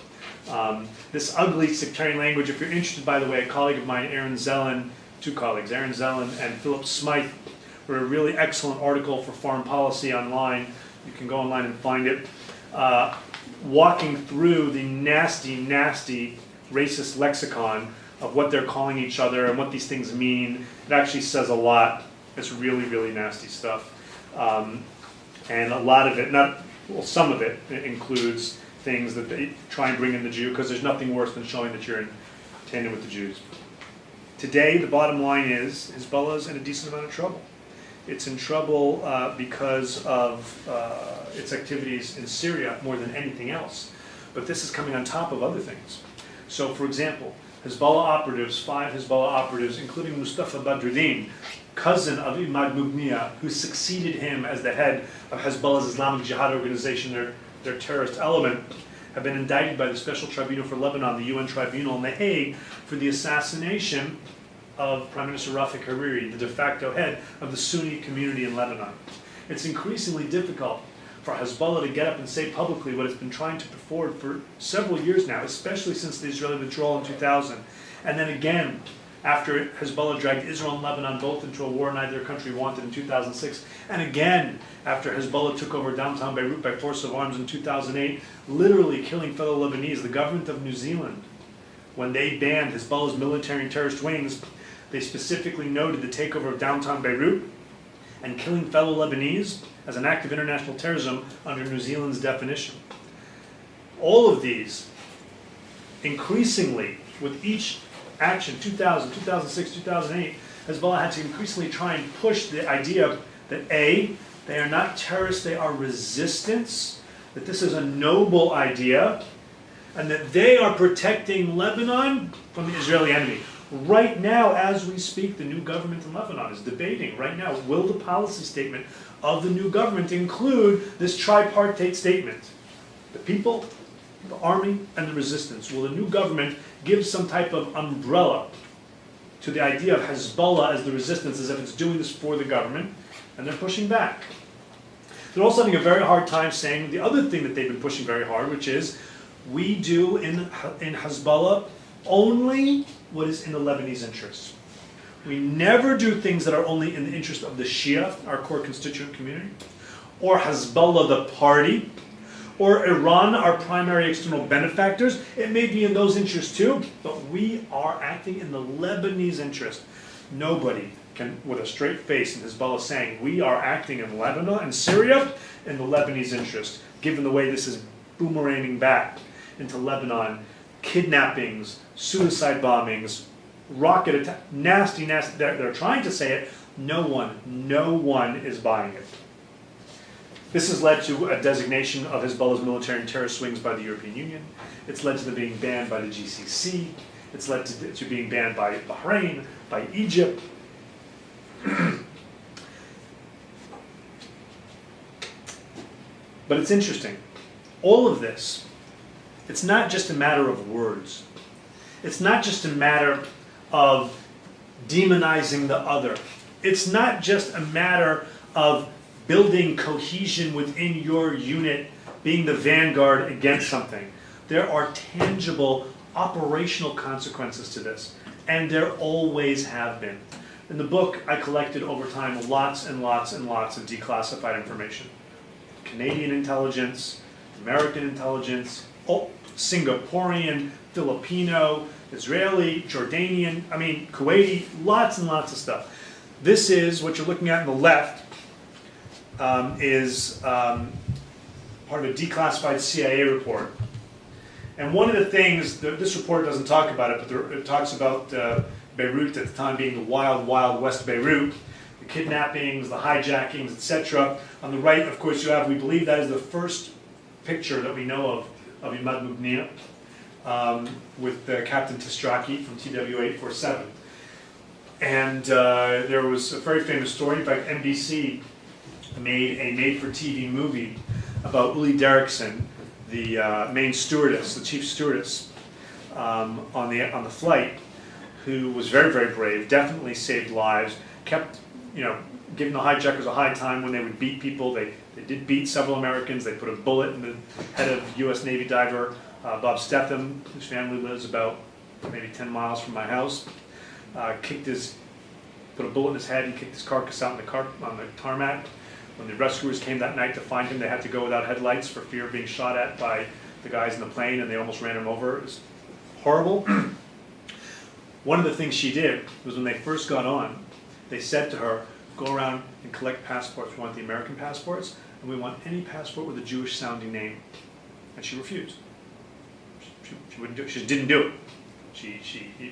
This ugly sectarian language, if you're interested, by the way, a colleague of mine, Aaron Zellen, two colleagues, Aaron Zellen and Philip Smythe, wrote a really excellent article for Foreign Policy online. You can go online and find it, walking through the nasty, nasty racist lexicon of what they're calling each other and what these things mean. It actually says a lot. It's really, really nasty stuff. And a lot of it, some of it includes things that they try and bring in the Jew, because there's nothing worse than showing that you're in tandem with the Jews. Today, the bottom line is Hezbollah is in a decent amount of trouble. It's in trouble because of its activities in Syria more than anything else. But this is coming on top of other things. So, for example, Hezbollah operatives, 5 Hezbollah operatives, including Mustafa Badruddin, cousin of Imad Mugniya, who succeeded him as the head of Hezbollah's Islamic Jihad organization, their terrorist element, have been indicted by the Special Tribunal for Lebanon, the UN Tribunal in The Hague, for the assassination of Prime Minister Rafik Hariri, the de facto head of the Sunni community in Lebanon. It's increasingly difficult for Hezbollah to get up and say publicly what it's been trying to put forward for several years now, especially since the Israeli withdrawal in 2000. And then again, after Hezbollah dragged Israel and Lebanon both into a war neither country wanted in 2006. And again, after Hezbollah took over downtown Beirut by force of arms in 2008, literally killing fellow Lebanese. The government of New Zealand, when they banned Hezbollah's military and terrorist wings, they specifically noted the takeover of downtown Beirut and killing fellow Lebanese as an act of international terrorism under New Zealand's definition. All of these, increasingly, with each action, 2000, 2006, 2008, Hezbollah had to increasingly try and push the idea that A, they are not terrorists, they are resistance, that this is a noble idea, and that they are protecting Lebanon from the Israeli enemy. Right now, as we speak, the new government in Lebanon is debating, right now, will the policy statement of the new government include this tripartite statement? The people, the army, and the resistance. Will the new government give some type of umbrella to the idea of Hezbollah as the resistance, as if it's doing this for the government, and they're pushing back? They're also having a very hard time saying the other thing that they've been pushing very hard, which is, we do in Hezbollah only what is in the Lebanese interest. We never do things that are only in the interest of the Shia, our core constituent community, or Hezbollah the party, or Iran our primary external benefactors. It may be in those interests too, but we are acting in the Lebanese interest. Nobody can, with a straight face in Hezbollah, saying we are acting in Lebanon and Syria in the Lebanese interest, given the way this is boomeranging back into Lebanon, kidnappings, suicide bombings, rocket attack, nasty, they're trying to say it. No one is buying it. This has led to a designation of Hezbollah's military and terrorist wings by the European Union. It's led to them being banned by the GCC. It's led to being banned by Bahrain, by Egypt. But it's interesting. All of this, it's not just a matter of words. It's not just a matter of demonizing the other. It's not just a matter of building cohesion within your unit, being the vanguard against something. There are tangible operational consequences to this, and there always have been. In the book, I collected over time lots and lots and lots of declassified information. Canadian intelligence, American intelligence, Singaporean, Filipino, Israeli, Jordanian, Kuwaiti, lots and lots of stuff. This is, what you're looking at on the left, is part of a declassified CIA report. And one of the things, this report doesn't talk about it, but it talks about Beirut at the time being the wild, wild West Beirut, the kidnappings, the hijackings, etc. On the right, of course, you have, we believe that is the first picture that we know of Imad Mubniya with Captain Tistraki from TW-847. And there was a very famous story. In fact, NBC made a made-for-TV movie about Uli Derrickson, the main stewardess, the chief stewardess on the flight, who was very, very brave, definitely saved lives, kept, giving the hijackers a high time when they would beat people. They did beat several Americans. They put a bullet in the head of U.S. Navy diver Bob Stetham, whose family lives about maybe 10 miles from my house. Put a bullet in his head and kicked his carcass out on the tarmac. When the rescuers came that night to find him, they had to go without headlights for fear of being shot at by the guys in the plane, and they almost ran him over. It was horrible. One of the things she did was when they first got on, they said to her, go around and collect passports. We want the American passports, and we want any passport with a Jewish-sounding name. And she refused. She wouldn't do it. She just didn't do it.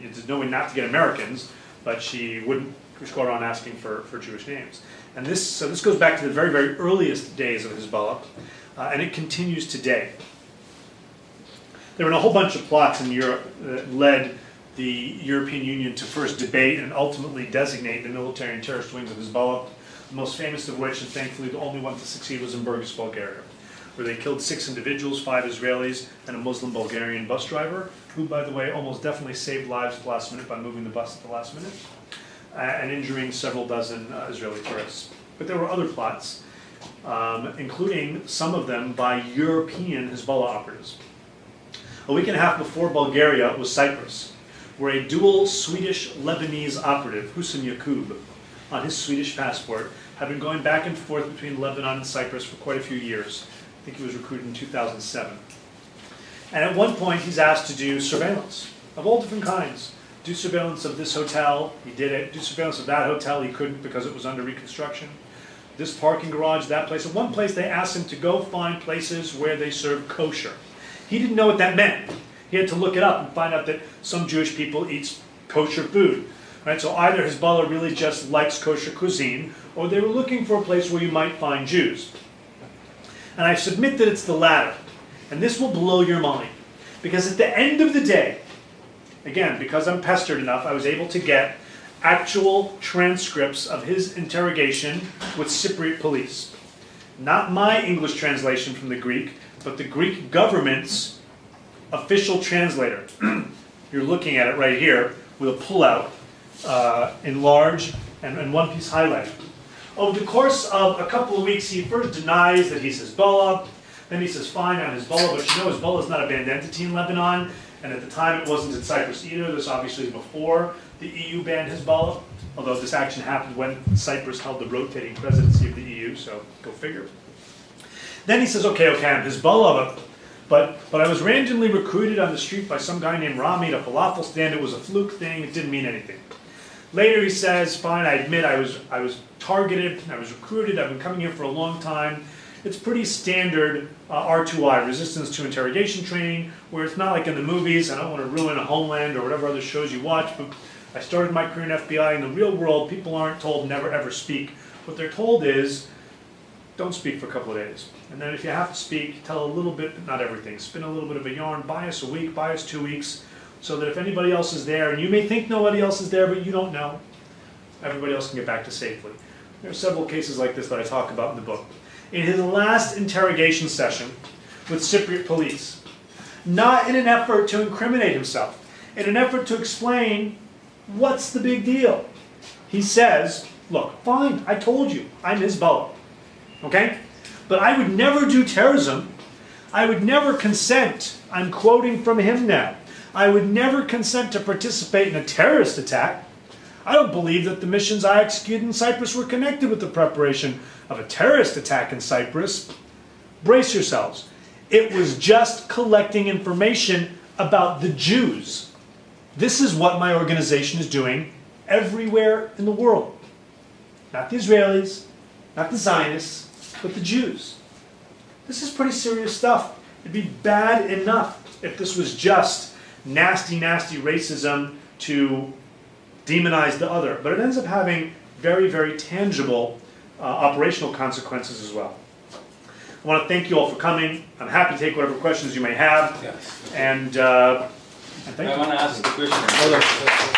There's no way not to get Americans, but she wouldn't just go around asking for Jewish names. And so this goes back to the very, very earliest days of Hezbollah, and it continues today. There were a whole bunch of plots in Europe that led the European Union to first debate and ultimately designate the military and terrorist wings of Hezbollah, the most famous of which, and thankfully the only one to succeed, was in Burgas, Bulgaria, where they killed 6 individuals, 5 Israelis, and a Muslim Bulgarian bus driver, who, by the way, almost definitely saved lives at the last minute by moving the bus at the last minute, and injuring several dozen Israeli tourists. But there were other plots, including some of them by European Hezbollah operatives. A week and a half before Bulgaria was Cyprus, where a dual Swedish-Lebanese operative, Hussein Yaqub, on his Swedish passport, had been going back and forth between Lebanon and Cyprus for quite a few years. I think he was recruited in 2007. And at one point, he's asked to do surveillance of all different kinds. Do surveillance of this hotel, he did it. Do surveillance of that hotel, he couldn't because it was under reconstruction. This parking garage, that place. At one place, they asked him to go find places where they serve kosher. He didn't know what that meant. He had to look it up and find out that some Jewish people eat kosher food. Right? So either Hezbollah really just likes kosher cuisine, or they were looking for a place where you might find Jews. And I submit that it's the latter. And this will blow your mind. Because at the end of the day, again, because I'm pestered enough, I was able to get actual transcripts of his interrogation with Cypriot police. Not my English translation from the Greek, but the Greek government's official translator. You're looking at it right here with a pullout in large and one piece highlighted. Over the course of a couple of weeks, he first denies that he's Hezbollah. Then he says, fine, I'm Hezbollah, but Hezbollah is not a banned entity in Lebanon. And at the time, it wasn't in Cyprus either. This obviously is before the EU banned Hezbollah, although this action happened when Cyprus held the rotating presidency of the EU, so go figure. Then he says, okay, I'm Hezbollah, but I was randomly recruited on the street by some guy named Rami at a falafel stand. It was a fluke thing. It didn't mean anything. Later he says, fine, I admit I was targeted, I was recruited, I've been coming here for a long time. It's pretty standard R2I, resistance to interrogation training, where it's not like in the movies. I don't want to ruin a Homeland or whatever other shows you watch, but I started my career in FBI. In the real world, people aren't told never ever speak. What they're told is, don't speak for a couple of days. And then if you have to speak, tell a little bit, but not everything. Spin a little bit of a yarn, buy us a week, buy us 2 weeks, so that if anybody else is there, and you may think nobody else is there, but you don't know, everybody else can get back to safely. There are several cases like this that I talk about in the book. In his last interrogation session with Cypriot police, not in an effort to incriminate himself, in an effort to explain what's the big deal, he says, look, fine, I told you, I'm Hezbollah, okay? But I would never do terrorism. I would never consent, I'm quoting from him now, I would never consent to participate in a terrorist attack. I don't believe that the missions I executed in Cyprus were connected with the preparation of a terrorist attack in Cyprus. Brace yourselves. It was just collecting information about the Jews. This is what my organization is doing everywhere in the world. Not the Israelis, not the Zionists, but the Jews. This is pretty serious stuff. It'd be bad enough if this was just nasty, nasty racism to demonize the other. But it ends up having very, very tangible operational consequences as well. I want to thank you all for coming. I'm happy to take whatever questions you may have. Yes. And thank you. I want to ask a question.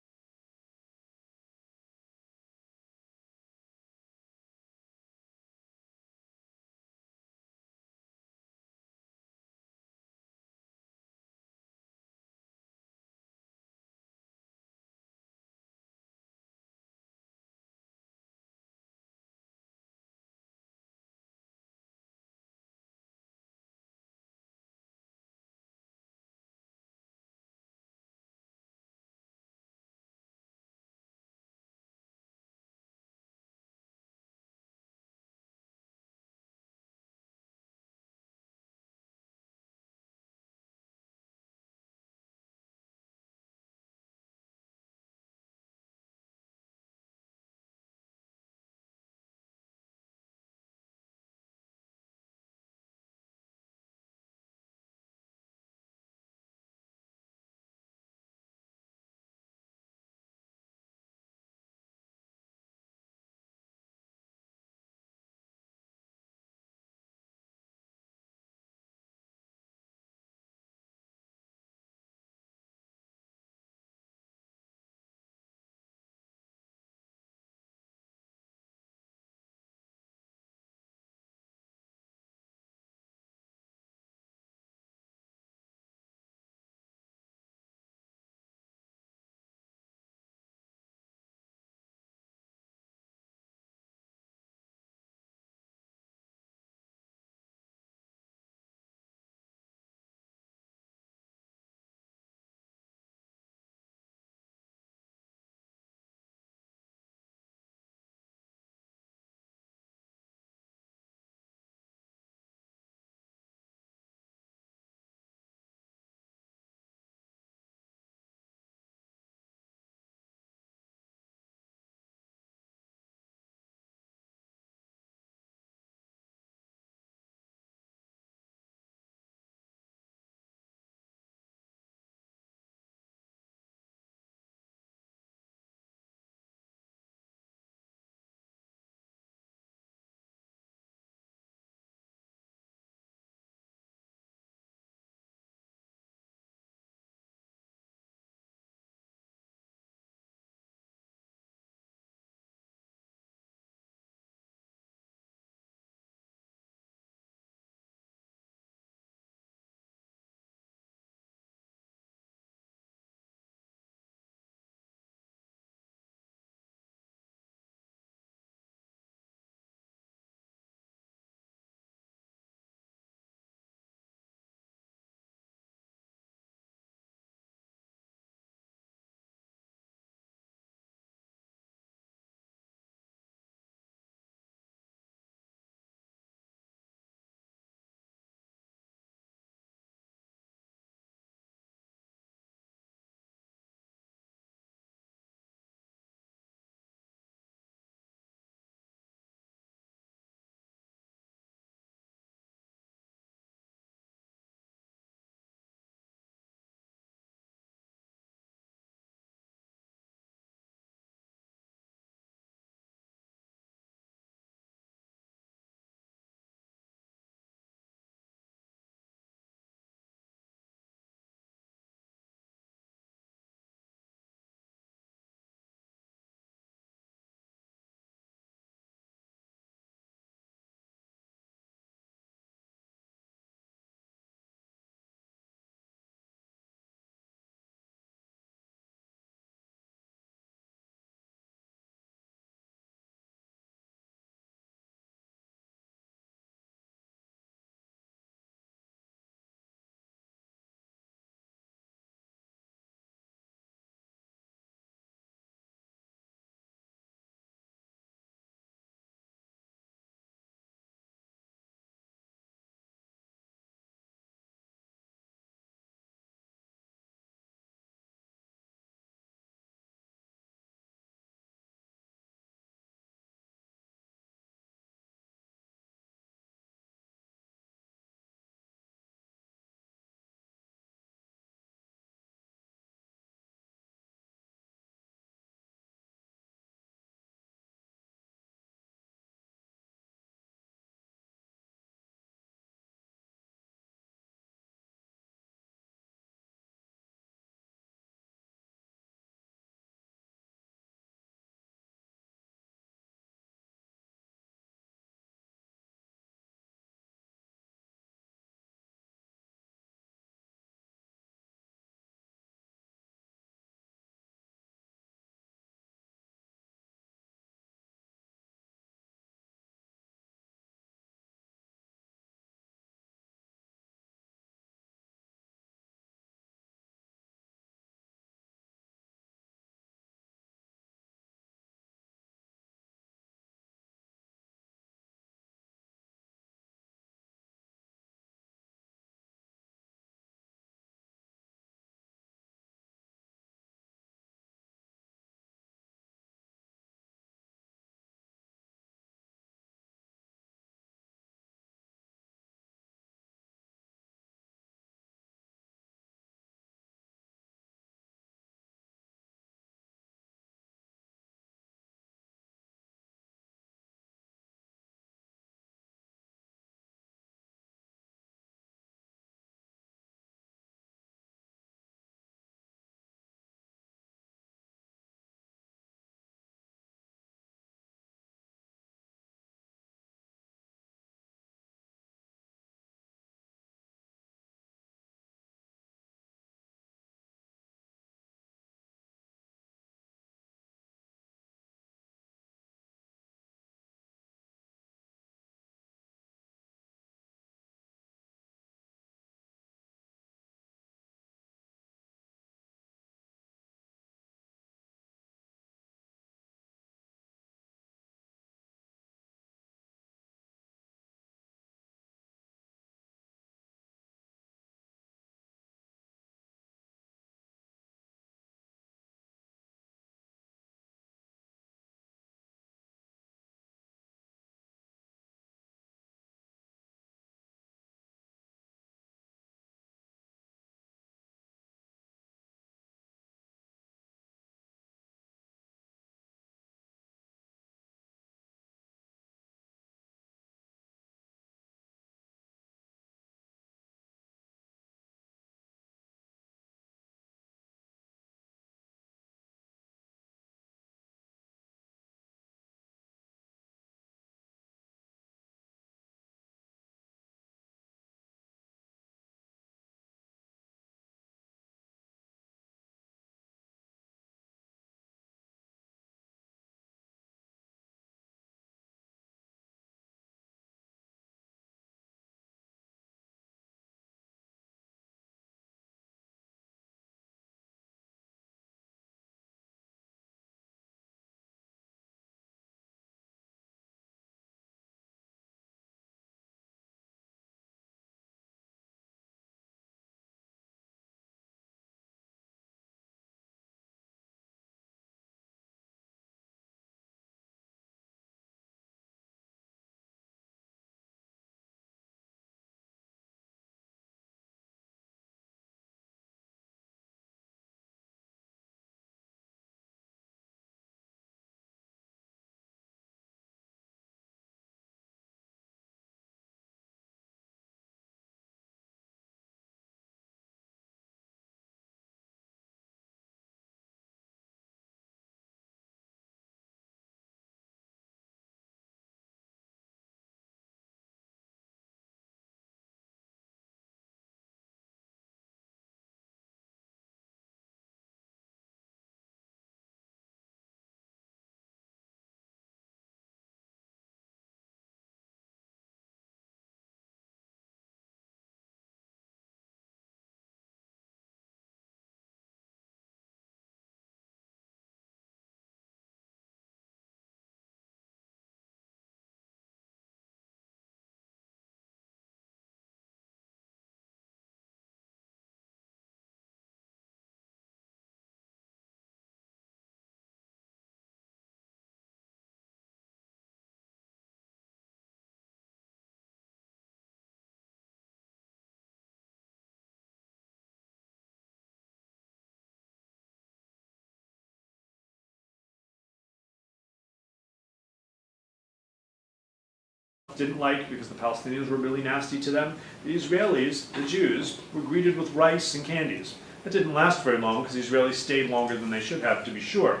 didn't like because the Palestinians were really nasty to them. The Israelis, the Jews, were greeted with rice and candies. That didn't last very long because the Israelis stayed longer than they should have, to be sure.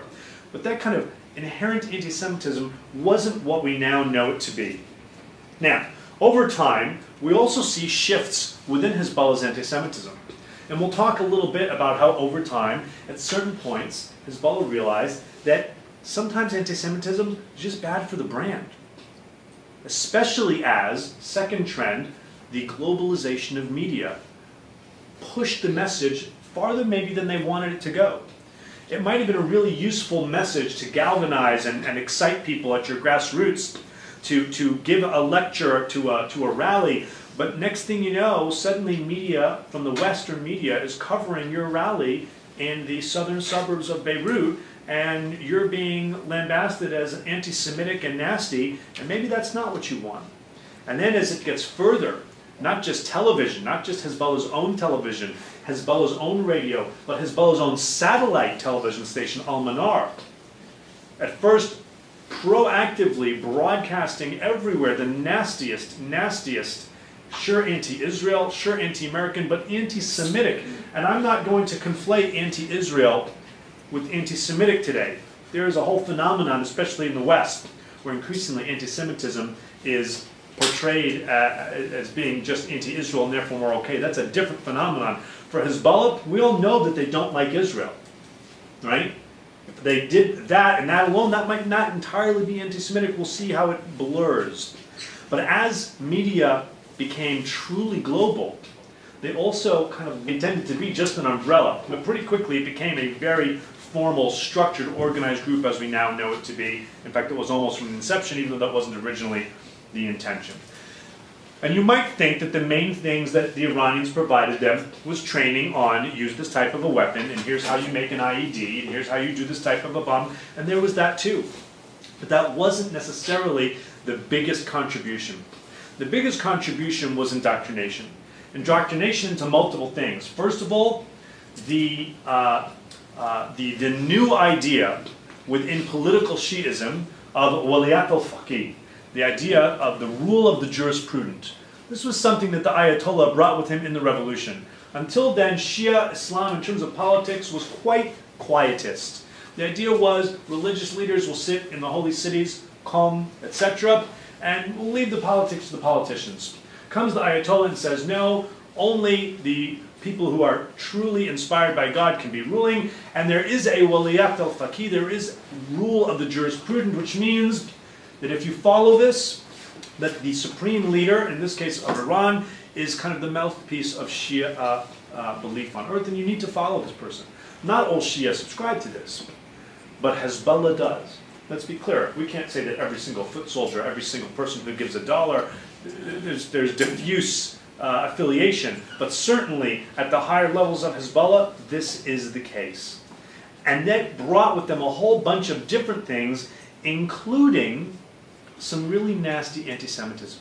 But that kind of inherent anti-Semitism wasn't what we now know it to be. Now, over time, we also see shifts within Hezbollah's anti-Semitism. And we'll talk a little bit about how over time, at certain points, Hezbollah realized that sometimes anti-Semitism is just bad for the brand. Especially as, second trend, the globalization of media pushed the message farther maybe than they wanted it to go. It might have been a really useful message to galvanize and excite people at your grassroots, to give a lecture to a rally, but next thing you know, suddenly media from the Western media is covering your rally in the southern suburbs of Beirut, and you're being lambasted as anti-Semitic and nasty, and maybe that's not what you want. And then as it gets further, not just television, not just Hezbollah's own television, Hezbollah's own radio, but Hezbollah's own satellite television station, Al-Manar, at first proactively broadcasting everywhere the nastiest, sure anti-Israel, sure anti-American, but anti-Semitic. And I'm not going to conflate anti-Israel with anti-Semitic today. There is a whole phenomenon, especially in the West, where increasingly anti-Semitism is portrayed as being just anti-Israel and therefore more okay. That's a different phenomenon. For Hezbollah, we all know that they don't like Israel, right? If they did that and that alone, that might not entirely be anti-Semitic. We'll see how it blurs. But as media became truly global, they also kind of intended to be just an umbrella. But pretty quickly it became a very formal, structured, organized group as we now know it to be. In fact, it was almost from the inception, even though that wasn't originally the intention. And you might think that the main things that the Iranians provided them was training on use this type of a weapon, and here's how you make an IED, and here's how you do this type of a bomb, and there was that too. But that wasn't necessarily the biggest contribution. The biggest contribution was indoctrination. Indoctrination into multiple things. First of all, the new idea within political Shi'ism of waliyat al-faqih, the idea of the rule of the jurisprudent. This was something that the Ayatollah brought with him in the revolution. Until then, Shia Islam in terms of politics was quite quietist. The idea was religious leaders will sit in the holy cities, calm, etc., and we'll leave the politics to the politicians. Comes the Ayatollah and says, no, only the people who are truly inspired by God can be ruling, and there is a waliyat al-faqih, there is rule of the jurisprudent, which means that if you follow this, that the supreme leader, in this case of Iran, is kind of the mouthpiece of Shia belief on earth, and you need to follow this person. Not all Shia subscribe to this, but Hezbollah does. Let's be clear, we can't say that every single foot soldier, every single person who gives $1, there's diffuse affiliation, but certainly at the higher levels of Hezbollah, this is the case. And that brought with them a whole bunch of different things, including some really nasty anti-Semitism.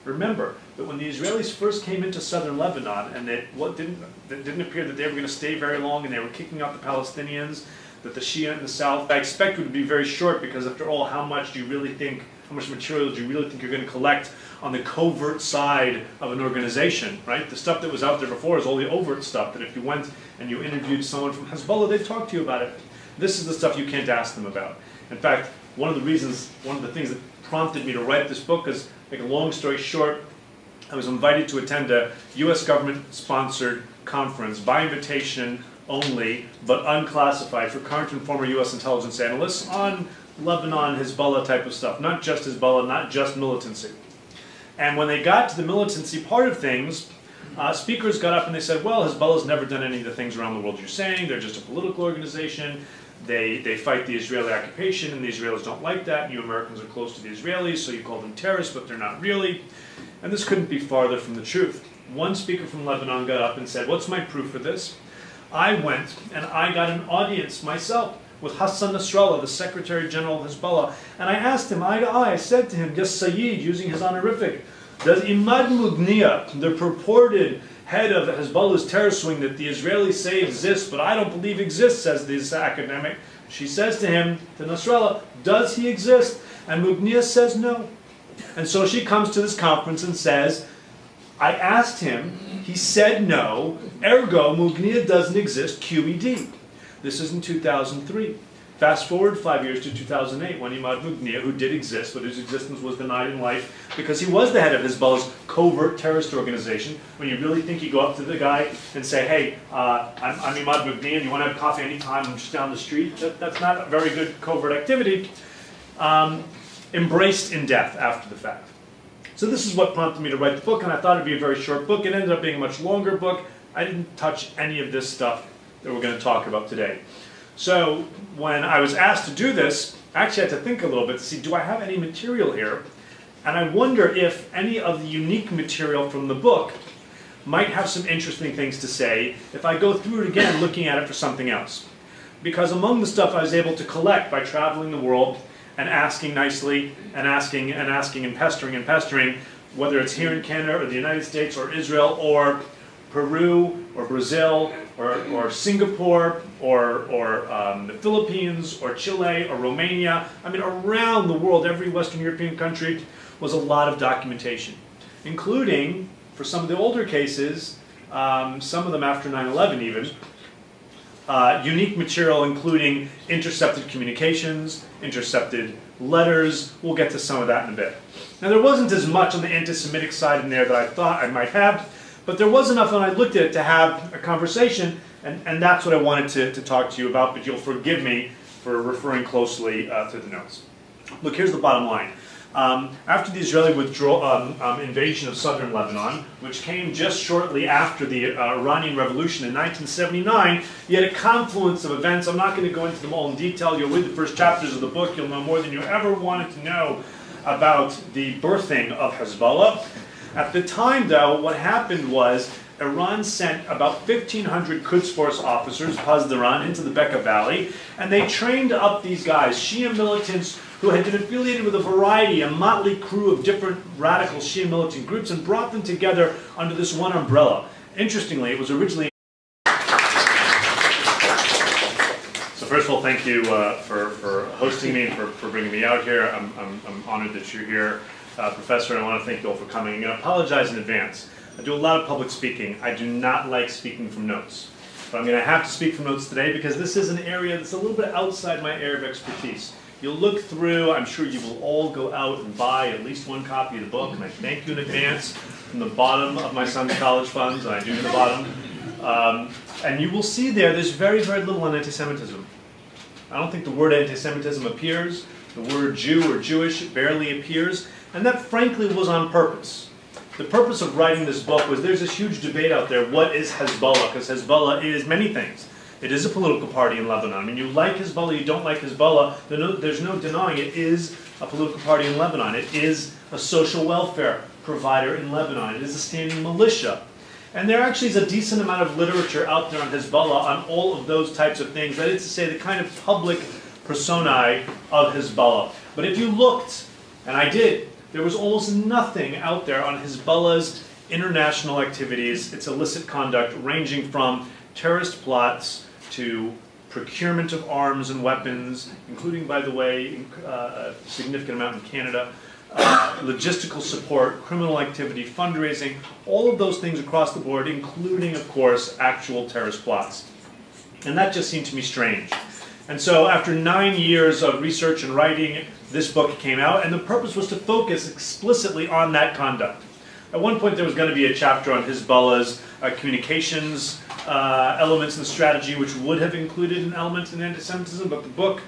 Remember that when the Israelis first came into southern Lebanon, and it didn't appear that they were going to stay very long, and they were kicking out the Palestinians, that the Shia in the south, I expect would be very short, because after all, how much material do you really think you're going to collect on the covert side of an organization, right? The stuff that was out there before is all the overt stuff, that if you went and you interviewed someone from Hezbollah, they'd talk to you about it. This is the stuff you can't ask them about. In fact, one of the things that prompted me to write this book is, make a long story short, I was invited to attend a U.S. government-sponsored conference by invitation only, but unclassified, for current and former U.S. intelligence analysts on Lebanon, Hezbollah type of stuff. Not just Hezbollah, not just militancy. And when they got to the militancy part of things, speakers got up and they said, well, Hezbollah's never done any of the things around the world you're saying. They're just a political organization. They fight the Israeli occupation, and the Israelis don't like that. You Americans are close to the Israelis, so you call them terrorists, but they're not really. And this couldn't be farther from the truth. One speaker from Lebanon got up and said, what's my proof for this? I went and I got an audience myself with Hassan Nasrallah, the Secretary General of Hezbollah, and I asked him eye to eye, I said to him, yes, Sayyid, using his honorific, does Imad Mughniya, the purported head of Hezbollah's terror swing that the Israelis say exists, but I don't believe exists, says this academic. She says to him, to Nasrallah, does he exist? And Mughniya says no. And so she comes to this conference and says, I asked him, he said no, ergo Mugniya doesn't exist, QED. This is in 2003. Fast forward 5 years to 2008 when Imad Mugniya, who did exist, but whose existence was denied in life because he was the head of Hezbollah's covert terrorist organization. When you really think you go up to the guy and say, hey, I'm Imad Mugniya, you want to have coffee anytime, I'm just down the street, that's not a very good covert activity. Embraced in death after the fact. So this is what prompted me to write the book, and I thought it'd be a very short book. It ended up being a much longer book. I didn't touch any of this stuff that we're going to talk about today. So when I was asked to do this, I actually had to think a little bit to see, do I have any material here? And I wonder if any of the unique material from the book might have some interesting things to say if I go through it again looking at it for something else. Because among the stuff I was able to collect by traveling the world and asking nicely and asking and pestering, whether it's here in Canada or the United States or Israel or Peru or Brazil or Singapore or the Philippines or Chile or Romania. I mean, around the world, every Western European country was a lot of documentation, including, for some of the older cases, some of them after 9/11 even, unique material including intercepted communications, intercepted letters. We'll get to some of that in a bit. Now there wasn't as much on the anti-Semitic side in there that I thought I might have, but there was enough when I looked at it to have a conversation, and that's what I wanted to talk to you about, but you'll forgive me for referring closely to the notes. Look, here's the bottom line. After the Israeli invasion of southern Lebanon, which came just shortly after the Iranian Revolution in 1979, you had a confluence of events. I'm not going to go into them all in detail. You'll read the first chapters of the book. You'll know more than you ever wanted to know about the birthing of Hezbollah. At the time, though, what happened was Iran sent about 1,500 Quds Force officers, Pasdaran, into the Bekaa Valley, and they trained up these guys, Shia militants who had been affiliated with a variety, a motley crew of different radical Shia militant groups, and brought them together under this one umbrella. Interestingly, it was originally... So first of all, thank you for hosting me and for bringing me out here. I'm honored that you're here, Professor, and I want to thank you all for coming. I apologize in advance. I do a lot of public speaking. I do not like speaking from notes. But I'm going to have to speak from notes today because this is an area that's a little bit outside my area of expertise. You'll look through, I'm sure you will all go out and buy at least one copy of the book, and I thank you in advance from the bottom of my son's college funds, and I do to the bottom. And you will see there's very, very little on anti-Semitism. I don't think the word anti-Semitism appears. The word Jew or Jewish barely appears, and that frankly was on purpose. The purpose of writing this book was there's this huge debate out there, what is Hezbollah? Because Hezbollah is many things. It is a political party in Lebanon. I mean, you like Hezbollah, you don't like Hezbollah, there's no denying it is a political party in Lebanon. It is a social welfare provider in Lebanon. It is a standing militia. And there actually is a decent amount of literature out there on Hezbollah on all of those types of things. That is to say, the kind of public personae of Hezbollah. But if you looked, and I did, there was almost nothing out there on Hezbollah's international activities, its illicit conduct, ranging from terrorist plots to procurement of arms and weapons, including, by the way, a significant amount in Canada, logistical support, criminal activity, fundraising, all of those things across the board, including, of course, actual terrorist plots. And that just seemed to me strange. And so after 9 years of research and writing, this book came out, and the purpose was to focus explicitly on that conduct. At one point there was going to be a chapter on Hezbollah's communications elements in the strategy, which would have included an element in anti-Semitism, but the book